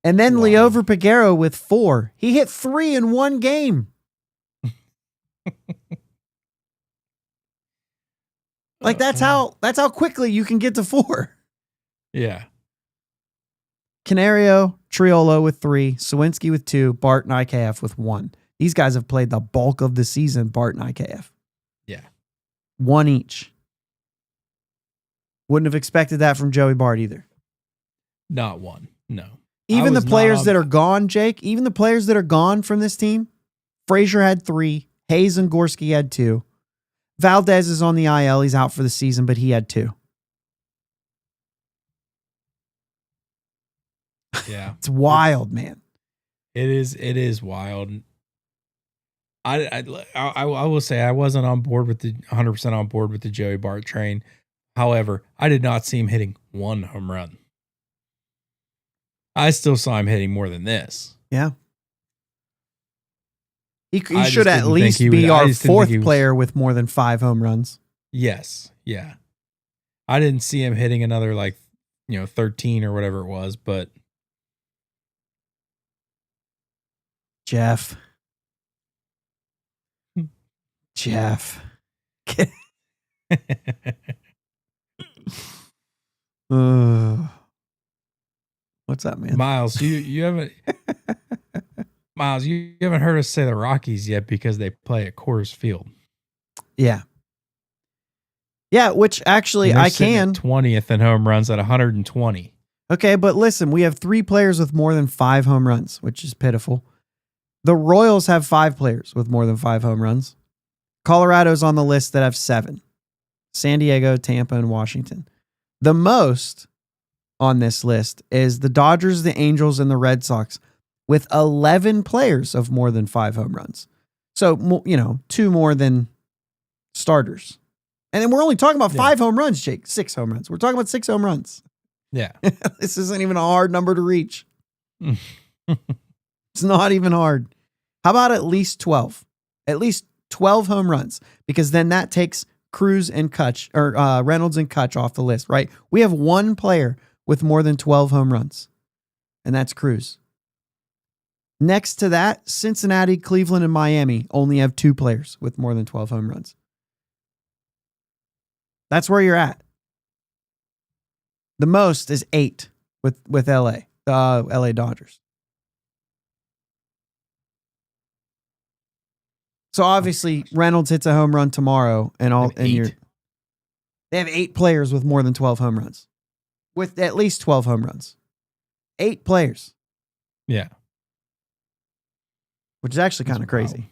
And then Leover Peguero with 4. He hit 3 in one game. Like that's how quickly you can get to 4. Yeah. Canario, Triolo with 3, Sawinski with 2, Bart and IKF with 1. These guys have played the bulk of the season, Bart and IKF. Yeah. 1 each. Wouldn't have expected that from Joey Bart either. Not 1. No. Even the players that are gone, Jake, even the players that are gone from this team, Frazier had 3, Hayes and Gorski had 2. Valdez is on the IL. He's out for the season, but he had 2. Yeah. It's wild, man. It is wild. I will say I wasn't on board with the 100% on board with the Joey Bart train. However, I did not see him hitting one home run. I still saw him hitting more than this. Yeah. He should at least be our fourth player with more than 5 home runs. Yes. Yeah. I didn't see him hitting another 13 or whatever it was, but Jeff. What's up, man? Miles, you haven't you haven't heard us say the Rockies yet because they play at Coors Field. Yeah. Yeah, which actually I can. 20th in home runs at 120. Okay, but listen, we have 3 players with more than 5 home runs, which is pitiful. The Royals have 5 players with more than 5 home runs. Colorado's on the list that have 7. San Diego, Tampa, and Washington. The most on this list is the Dodgers, the Angels, and the Red Sox with 11 players of more than 5 home runs. So, 2 more than starters. And then we're only talking about 5 home runs, Jake. 6 home runs. We're talking about 6 home runs. Yeah. This isn't even a hard number to reach. It's not even hard. How about at least 12? At least 12 home runs, because then that takes Cruz and Kutch, or Reynolds and Kutch off the list, right? We have 1 player with more than 12 home runs, and that's Cruz. Next to that, Cincinnati, Cleveland, and Miami only have 2 players with more than 12 home runs. That's where you're at. The most is 8 with LA, LA Dodgers. So obviously Reynolds hits a home run tomorrow, they have 8 players with more than 12 home runs, with at least 12 home runs. 8 players. Yeah. Which is actually kind of crazy.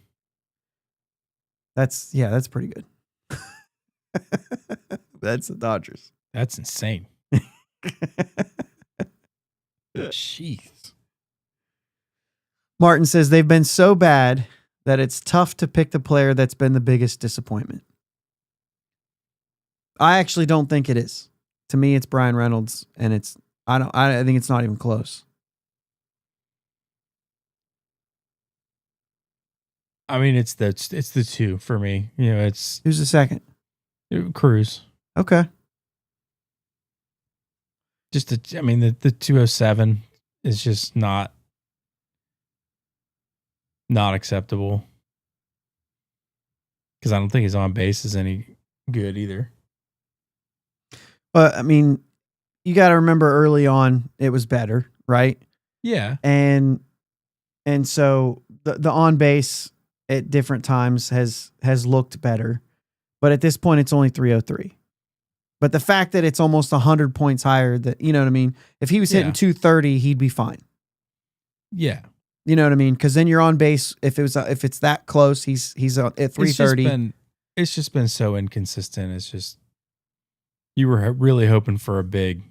That's pretty good. That's the Dodgers. That's insane. Jeez. Martin says they've been so bad that it's tough to pick the player that's been the biggest disappointment. I actually don't think it is. To me, it's Brian Reynolds, and I think it's not even close. I mean, it's the 2 for me. It's who's the second? Cruz. Okay. The 207 is just not acceptable, because I don't think his on base is any good either. But I mean, you got to remember early on it was better, right? Yeah. And so the on base at different times has looked better, but at this point it's only 303. But the fact that it's almost 100 points higher, that, you know what I mean? If he was hitting 230, he'd be fine. Yeah. You know what I mean? Because then you're on base. If it's that close, he's at 330. It's just been so inconsistent. It's just, you were really hoping for a big.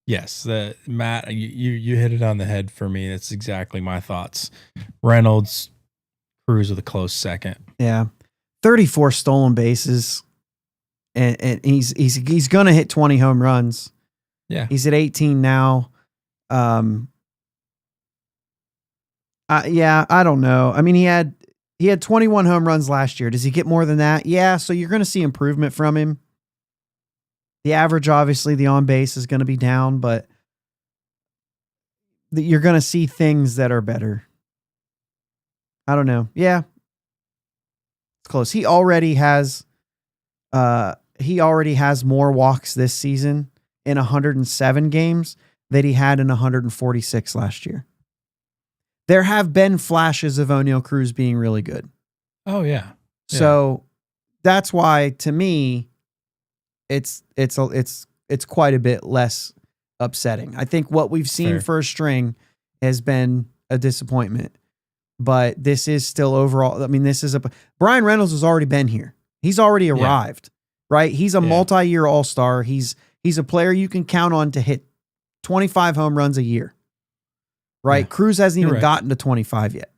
Yes, Matt, you hit it on the head for me. That's exactly my thoughts. Reynolds, Cruz with a close second. Yeah, 34 stolen bases, and he's gonna hit 20 home runs. Yeah, he's at 18 now. I don't know. I mean, he had 21 home runs last year. Does he get more than that? Yeah, so you're going to see improvement from him. The average, obviously, the on base is going to be down, but you're going to see things that are better. I don't know. Yeah, it's close. He already has more walks this season in 107 games that he had in 146 last year. There have been flashes of O'Neal Cruz being really good. Oh yeah. So that's why, to me, it's quite a bit less upsetting. I think what we've seen for a string has been a disappointment, but this is still overall. I mean, Brian Reynolds has already been here. He's already arrived, right? He's a multi-year all-star. He's a player you can count on to hit 25 home runs a year. Right. Yeah. Cruz hasn't even gotten to 25 yet.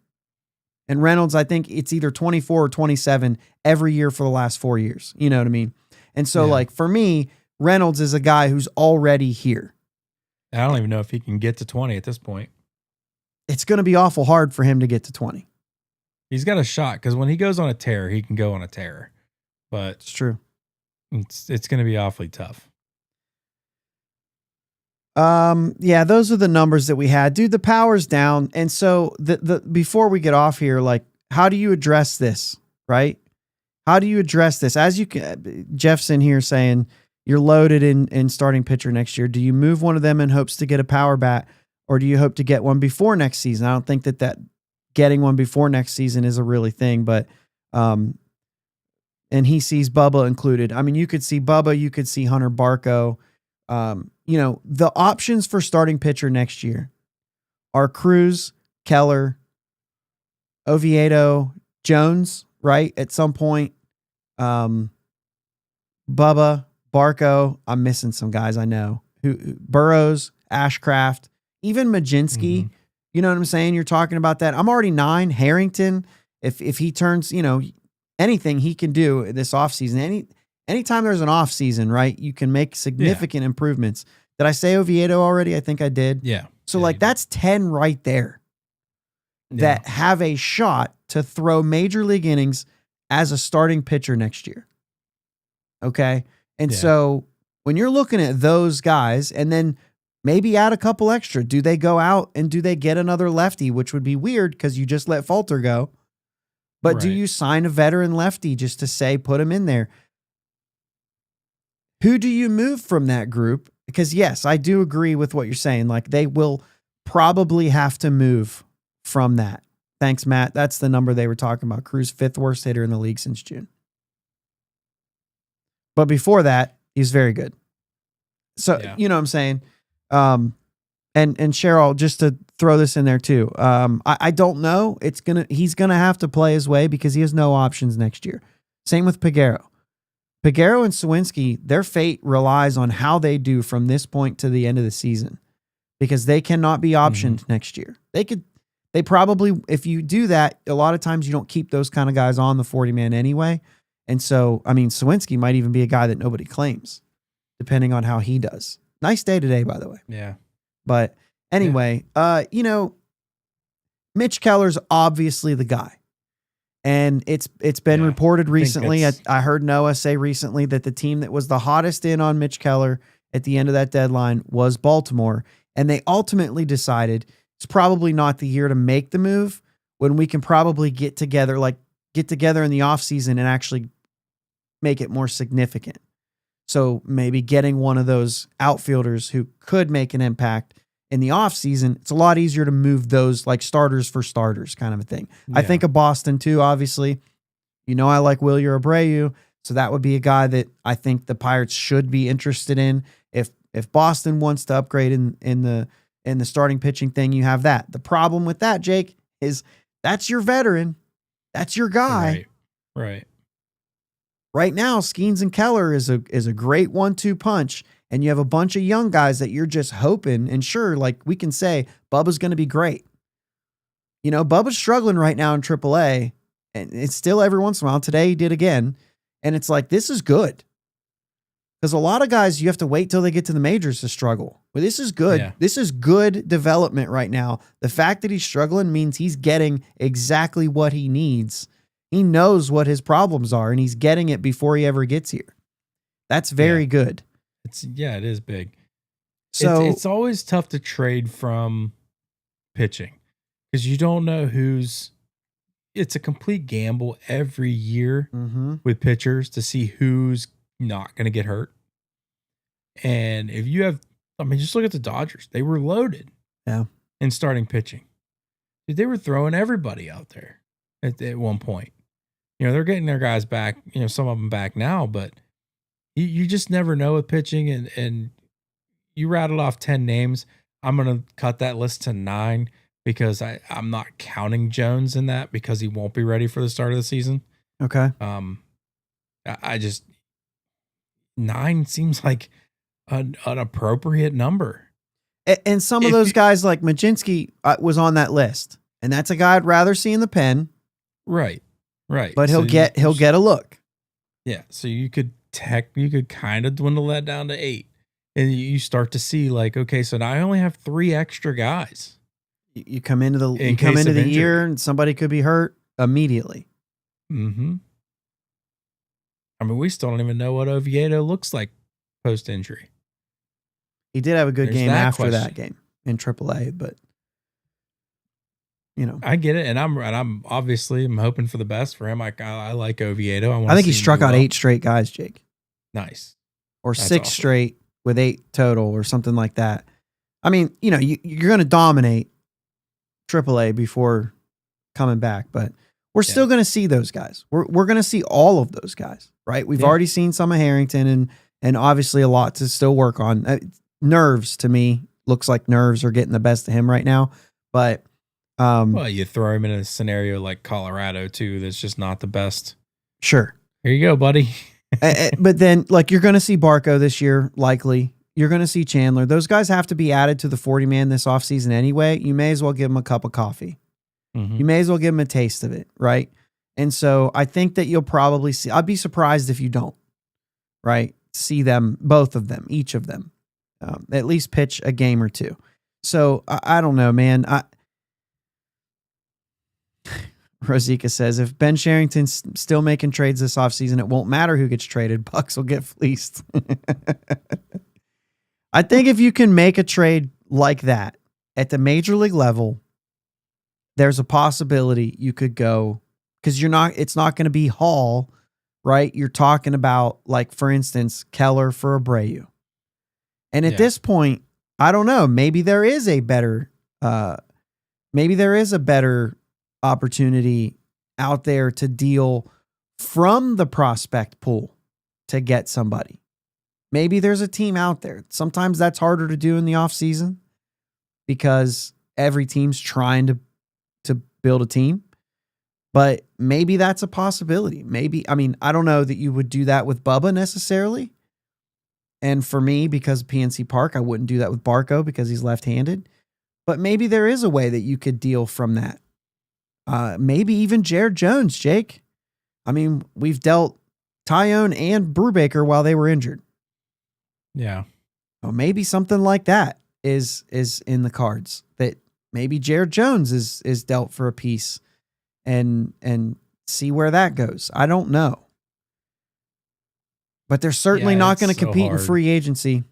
And Reynolds, I think it's either 24 or 27 every year for the last 4 years. You know what I mean? And so, like, for me, Reynolds is a guy who's already here. I don't even know if he can get to 20 at this point. It's going to be awful hard for him to get to 20. He's got a shot because when he goes on a tear, he can go on a tear. But it's true. It's going to be awfully tough. Yeah, those are the numbers that we had. Dude, the power's down. And so the before we get off here, like, how do you address this, right? How do you address this? As you can, Jeff's in here saying you're loaded in starting pitcher next year. Do you move one of them in hopes to get a power bat, or do you hope to get one before next season? I don't think that getting one before next season is a really thing, but, and he sees Bubba included. I mean, you could see Bubba, you could see Hunter Barco. You know, the options for starting pitcher next year are Cruz, Keller, Oviedo, Jones, right? At some point, Bubba, Barco. I'm missing some guys I know. Burrows, Ashcraft, even Majinski. Mm-hmm. You know what I'm saying? You're talking about that. I'm already 9. Harrington, if he turns, you know, anything he can do this offseason. Anytime there's an off season, right, you can make significant improvements. Did I say Oviedo already? I think I did. Yeah. So like that's 10 right there that have a shot to throw major league innings as a starting pitcher next year. Okay. And so when you're looking at those guys and then maybe add a couple extra, do they go out and do they get another lefty, which would be weird because you just let Falter go. But do you sign a veteran lefty just to say, put him in there? Who do you move from that group? Because yes, I do agree with what you're saying. Like they will probably have to move from that. Thanks, Matt. That's the number they were talking about. Cruz, 5th worst hitter in the league since June. But before that, he's very good. So, you know what I'm saying? And Cheryl, just to throw this in there too. I don't know. He's going to have to play his way because he has no options next year. Same with Peguero. Peguero and Sawinski, their fate relies on how they do from this point to the end of the season because they cannot be optioned next year. They probably, if you do that, a lot of times you don't keep those kind of guys on the 40-man anyway. And so, I mean, Sawinski might even be a guy that nobody claims, depending on how he does. Nice day today, by the way. Yeah. But anyway, you know, Mitch Keller's obviously the guy. And it's been reported recently. I heard Noah say recently that the team that was the hottest in on Mitch Keller at the end of that deadline was Baltimore. And they ultimately decided it's probably not the year to make the move when we can probably get together in the offseason and actually make it more significant. So maybe getting one of those outfielders who could make an impact in the offseason, it's a lot easier to move those like starters for starters kind of a thing. Yeah. I think of Boston too, obviously. You know, I like Wilyer Abreu, so that would be a guy that I think the Pirates should be interested in. If Boston wants to upgrade in the starting pitching thing, you have that. The problem with that, Jake, is that's your veteran. That's your guy. Right. Right now, Skeens and Keller is a great 1-2 punch. And you have a bunch of young guys that you're just hoping and sure, like we can say, Bubba's going to be great. You know, Bubba's struggling right now in AAA, and it's still every once in a while. Today he did again. And it's like, this is good. Because a lot of guys, you have to wait till they get to the majors to struggle. Well, this is good. Yeah. This is good development right now. The fact that he's struggling means he's getting exactly what he needs. He knows what his problems are, and he's getting it before he ever gets here. That's very good. It is big. So it's always tough to trade from pitching because you don't know it's a complete gamble every year with pitchers to see who's not going to get hurt. And if you just look at the Dodgers. They were loaded in starting pitching. They were throwing everybody out there at one point. You know, they're getting their guys back, you know, some of them back now, but you just never know with pitching, and you rattled off 10 names. I'm going to cut that list to 9 because I'm not counting Jones in that because he won't be ready for the start of the season. Okay. I just 9 seems like an appropriate number. And some of those guys like Majinski was on that list, and that's a guy I'd rather see in the pen Right. Right. But he'll get a look. Yeah. So you could kind of dwindle that down to 8. And you start to see like, okay, so now I only have 3 extra guys. You come into the year and somebody could be hurt immediately. Mm-hmm. I mean, we still don't even know what Oviedo looks like post-injury. He did have a good game after that game in AAA, but I get it, and I'm obviously hoping for the best for him. I like Oviedo. I think he struck out 8 straight guys, Jake. Nice, or that's 6 awesome. Straight with 8 total, or something like that. I mean, you're going to dominate AAA before coming back, but we're still going to see those guys. We're going to see all of those guys, right? We've already seen some of Harrington, and obviously a lot to still work on. Nerves, to me, looks like nerves are getting the best of him right now, but. Well, you throw him in a scenario like Colorado too. That's just not the best. Sure. Here you go, buddy. But then, like, you're going to see Barco this year, likely. You're going to see Chandler. Those guys have to be added to the 40-man this offseason anyway. You may as well give them a cup of coffee. Mm-hmm. You may as well give them a taste of it, right? And so I think that you'll probably see. I'd be surprised if you don't, right? See them, both of them, each of them, at least pitch a game or 2. So I don't know, man. Rosika says, if Ben Sherrington's still making trades this offseason, it won't matter who gets traded. Bucks will get fleeced. I think if you can make a trade like that at the major league level, there's a possibility you could go, because it's not going to be Hall, right? You're talking about, like, for instance, Keller for Abreu. And at this point, I don't know, maybe there is a better opportunity out there to deal from the prospect pool to get somebody. Maybe there's a team out there. Sometimes that's harder to do in the off season because every team's trying to build a team, but maybe that's a possibility. Maybe, I mean, I don't know that you would do that with Bubba necessarily. And for me, because of PNC Park, I wouldn't do that with Barco because he's left-handed, but maybe there is a way that you could deal from that. Maybe even Jared Jones, Jake. I mean, we've dealt Tyone and Brubaker while they were injured. Yeah. Well, maybe something like that is in the cards, that maybe Jared Jones is dealt for a piece and see where that goes. I don't know. But they're certainly not going to compete in free agency.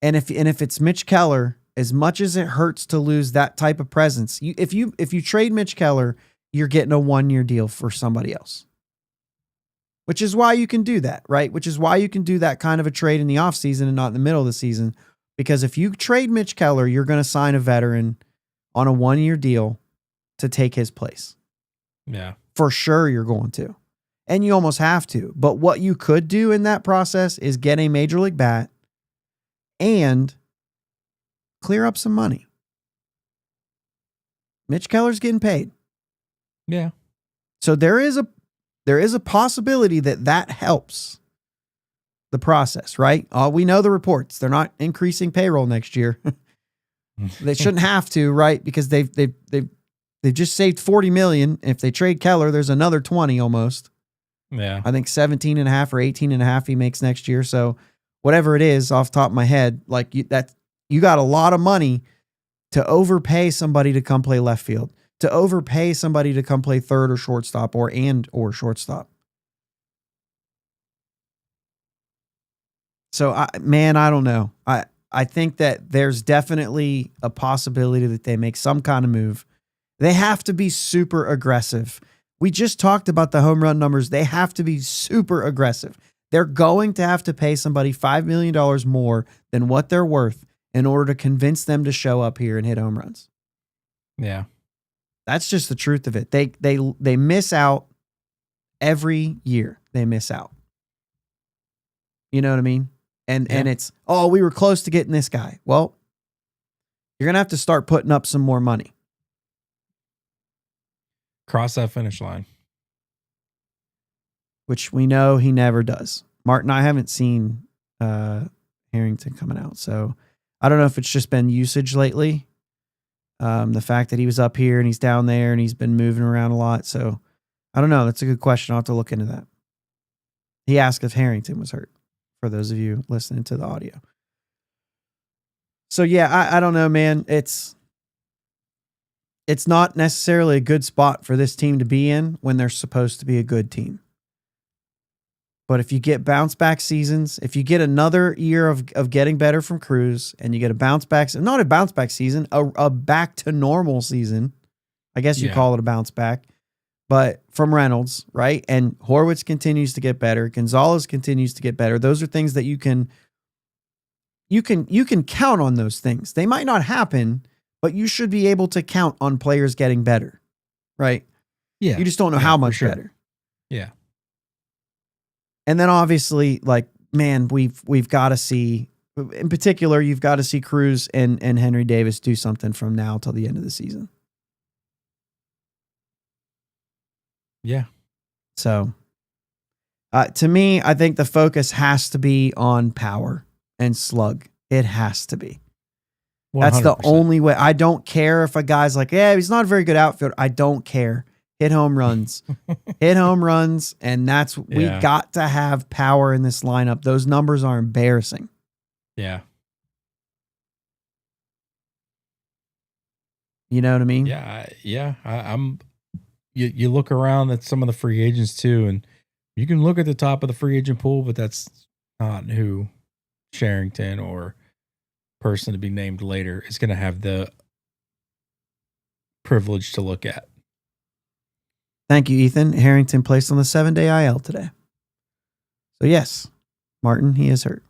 And if it's Mitch Keller, as much as it hurts to lose that type of presence, if you trade Mitch Keller, you're getting a 1-year deal for somebody else. Which is why you can do that, right? Which is why you can do that kind of a trade in the offseason and not in the middle of the season. Because if you trade Mitch Keller, you're going to sign a veteran on a 1-year deal to take his place. Yeah. For sure you're going to. And you almost have to. But what you could do in that process is get a major league bat and clear up some money. Mitch Keller's getting paid. Yeah. So there is a possibility that helps the process, right? We know the reports. They're not increasing payroll next year. They shouldn't have to, right? Because they've just saved $40 million. If they trade Keller, there's another 20 almost. Yeah. I think 17 and a half or 18 and a half he makes next year. So whatever it is off the top of my head, like you got a lot of money to overpay somebody to come play left field, to overpay somebody to come play third or shortstop or shortstop. So I don't know. I think that there's definitely a possibility that they make some kind of move. They have to be super aggressive. We just talked about the home run numbers. They have to be super aggressive. They're going to have to pay somebody $5 million more than what they're worth in order to convince them to show up here and hit home runs. Yeah. That's just the truth of it. They miss out every year. They miss out. You know what I mean? And it's, we were close to getting this guy. Well, you're going to have to start putting up some more money. Cross that finish line. Which we know he never does. Martin, I haven't seen Harrington coming out, so I don't know if it's just been usage lately. The fact that he was up here and he's down there and he's been moving around a lot. So I don't know. That's a good question. I'll have to look into that. He asked if Harrington was hurt, for those of you listening to the audio. So yeah, I don't know, man. It's not necessarily a good spot for this team to be in when they're supposed to be a good team. But if you get bounce back seasons, if you get another year of getting better from Cruz and you get a bounce back, not a bounce back season, a back to normal season, I guess you call it a bounce back, but from Reynolds, right? And Horwitz continues to get better. Gonzalez continues to get better. Those are things that you can count on those things. They might not happen, but you should be able to count on players getting better, right? Yeah. You just don't know how much better. Yeah. And then obviously, like, man, we've got to see, in particular, you've got to see Cruz and Henry Davis do something from now till the end of the season. Yeah. So, to me, I think the focus has to be on power and slug. It has to be. 100%. That's the only way. I don't care if a guy's like, yeah, he's not a very good outfielder. I don't care. Hit home runs. Hit home runs, and we got to have power in this lineup. Those numbers are embarrassing. Yeah. You know what I mean? Yeah. I'm. You look around at some of the free agents too, and you can look at the top of the free agent pool, but that's not who Sherrington or person to be named later is going to have the privilege to look at. Thank you, Ethan. Harrington placed on the 7-day IL today. So yes, Martin, he is hurt.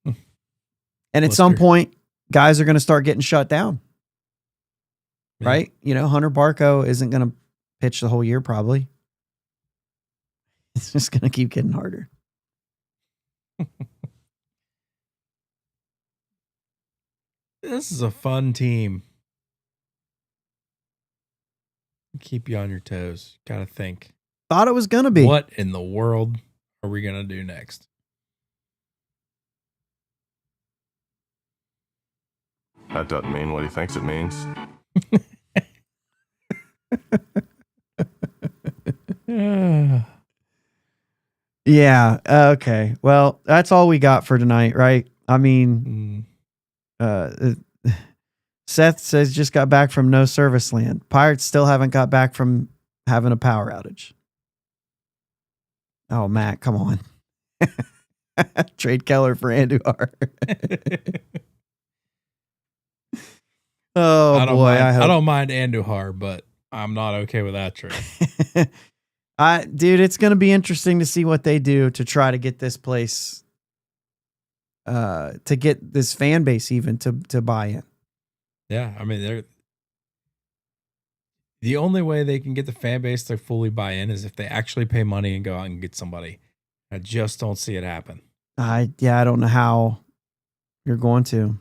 And at some point, guys are going to start getting shut down. Yeah. Right? You know, Hunter Barco isn't going to pitch the whole year probably. It's just going to keep getting harder. This is a fun team. Keep you on your toes. Got to think. Thought it was going to be. What in the world are we going to do next? That doesn't mean what he thinks it means. Yeah. Okay. Well, that's all we got for tonight, right? I mean, Seth says just got back from no service land. Pirates still haven't got back from having a power outage. Oh, Matt, come on. Trade Keller for Andujar. Oh, boy. I don't mind Andujar, but I'm not okay with that trade. Dude, it's going to be interesting to see what they do to try to get this place, to get this fan base even to buy in. Yeah, I mean, the only way they can get the fan base to fully buy in is if they actually pay money and go out and get somebody. I just don't see it happen. I don't know how you're going to.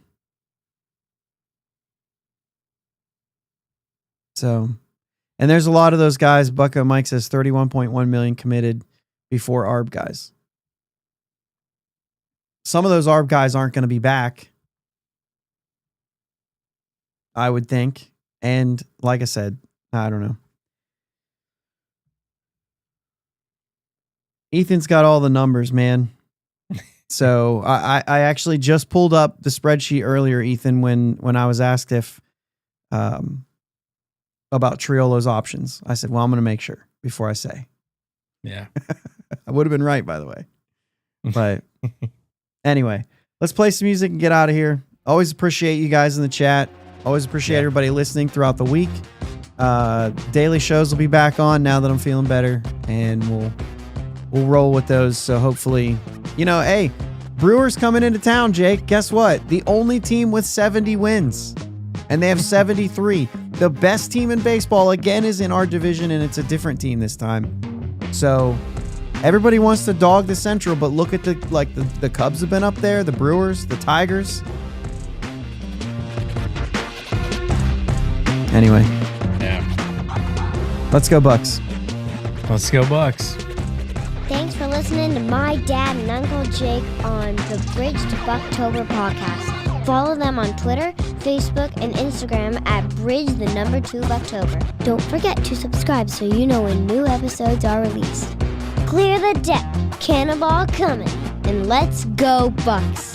So, and there's a lot of those guys. Bucko Mike says 31.1 million committed before ARB guys. Some of those ARB guys aren't going to be back, I would think. And like I said, I don't know. Ethan's got all the numbers, man. So I actually just pulled up the spreadsheet earlier, Ethan, when I was asked if about Triolo's options. I said, well, I'm going to make sure before I say. Yeah. I would have been right, by the way. But anyway, let's play some music and get out of here. Always appreciate you guys in the chat. Always appreciate everybody listening throughout the week. Daily shows will be back on now that I'm feeling better, and we'll roll with those. So hopefully, hey, Brewers coming into town, Jake. Guess what? The only team with 70 wins, and they have 73. The best team in baseball again is in our division, and it's a different team this time. So everybody wants to dog the Central, but look at the Cubs have been up there, the Brewers, the Tigers. Anyway. Yeah. Let's go Bucks. Let's go Bucks. Thanks for listening to my dad and Uncle Jake on the Bridge to Buctober podcast. Follow them on Twitter, Facebook, and Instagram at Bridge2Buctober. Don't forget to subscribe so you know when new episodes are released. Clear the deck, cannonball coming, and let's go Bucks!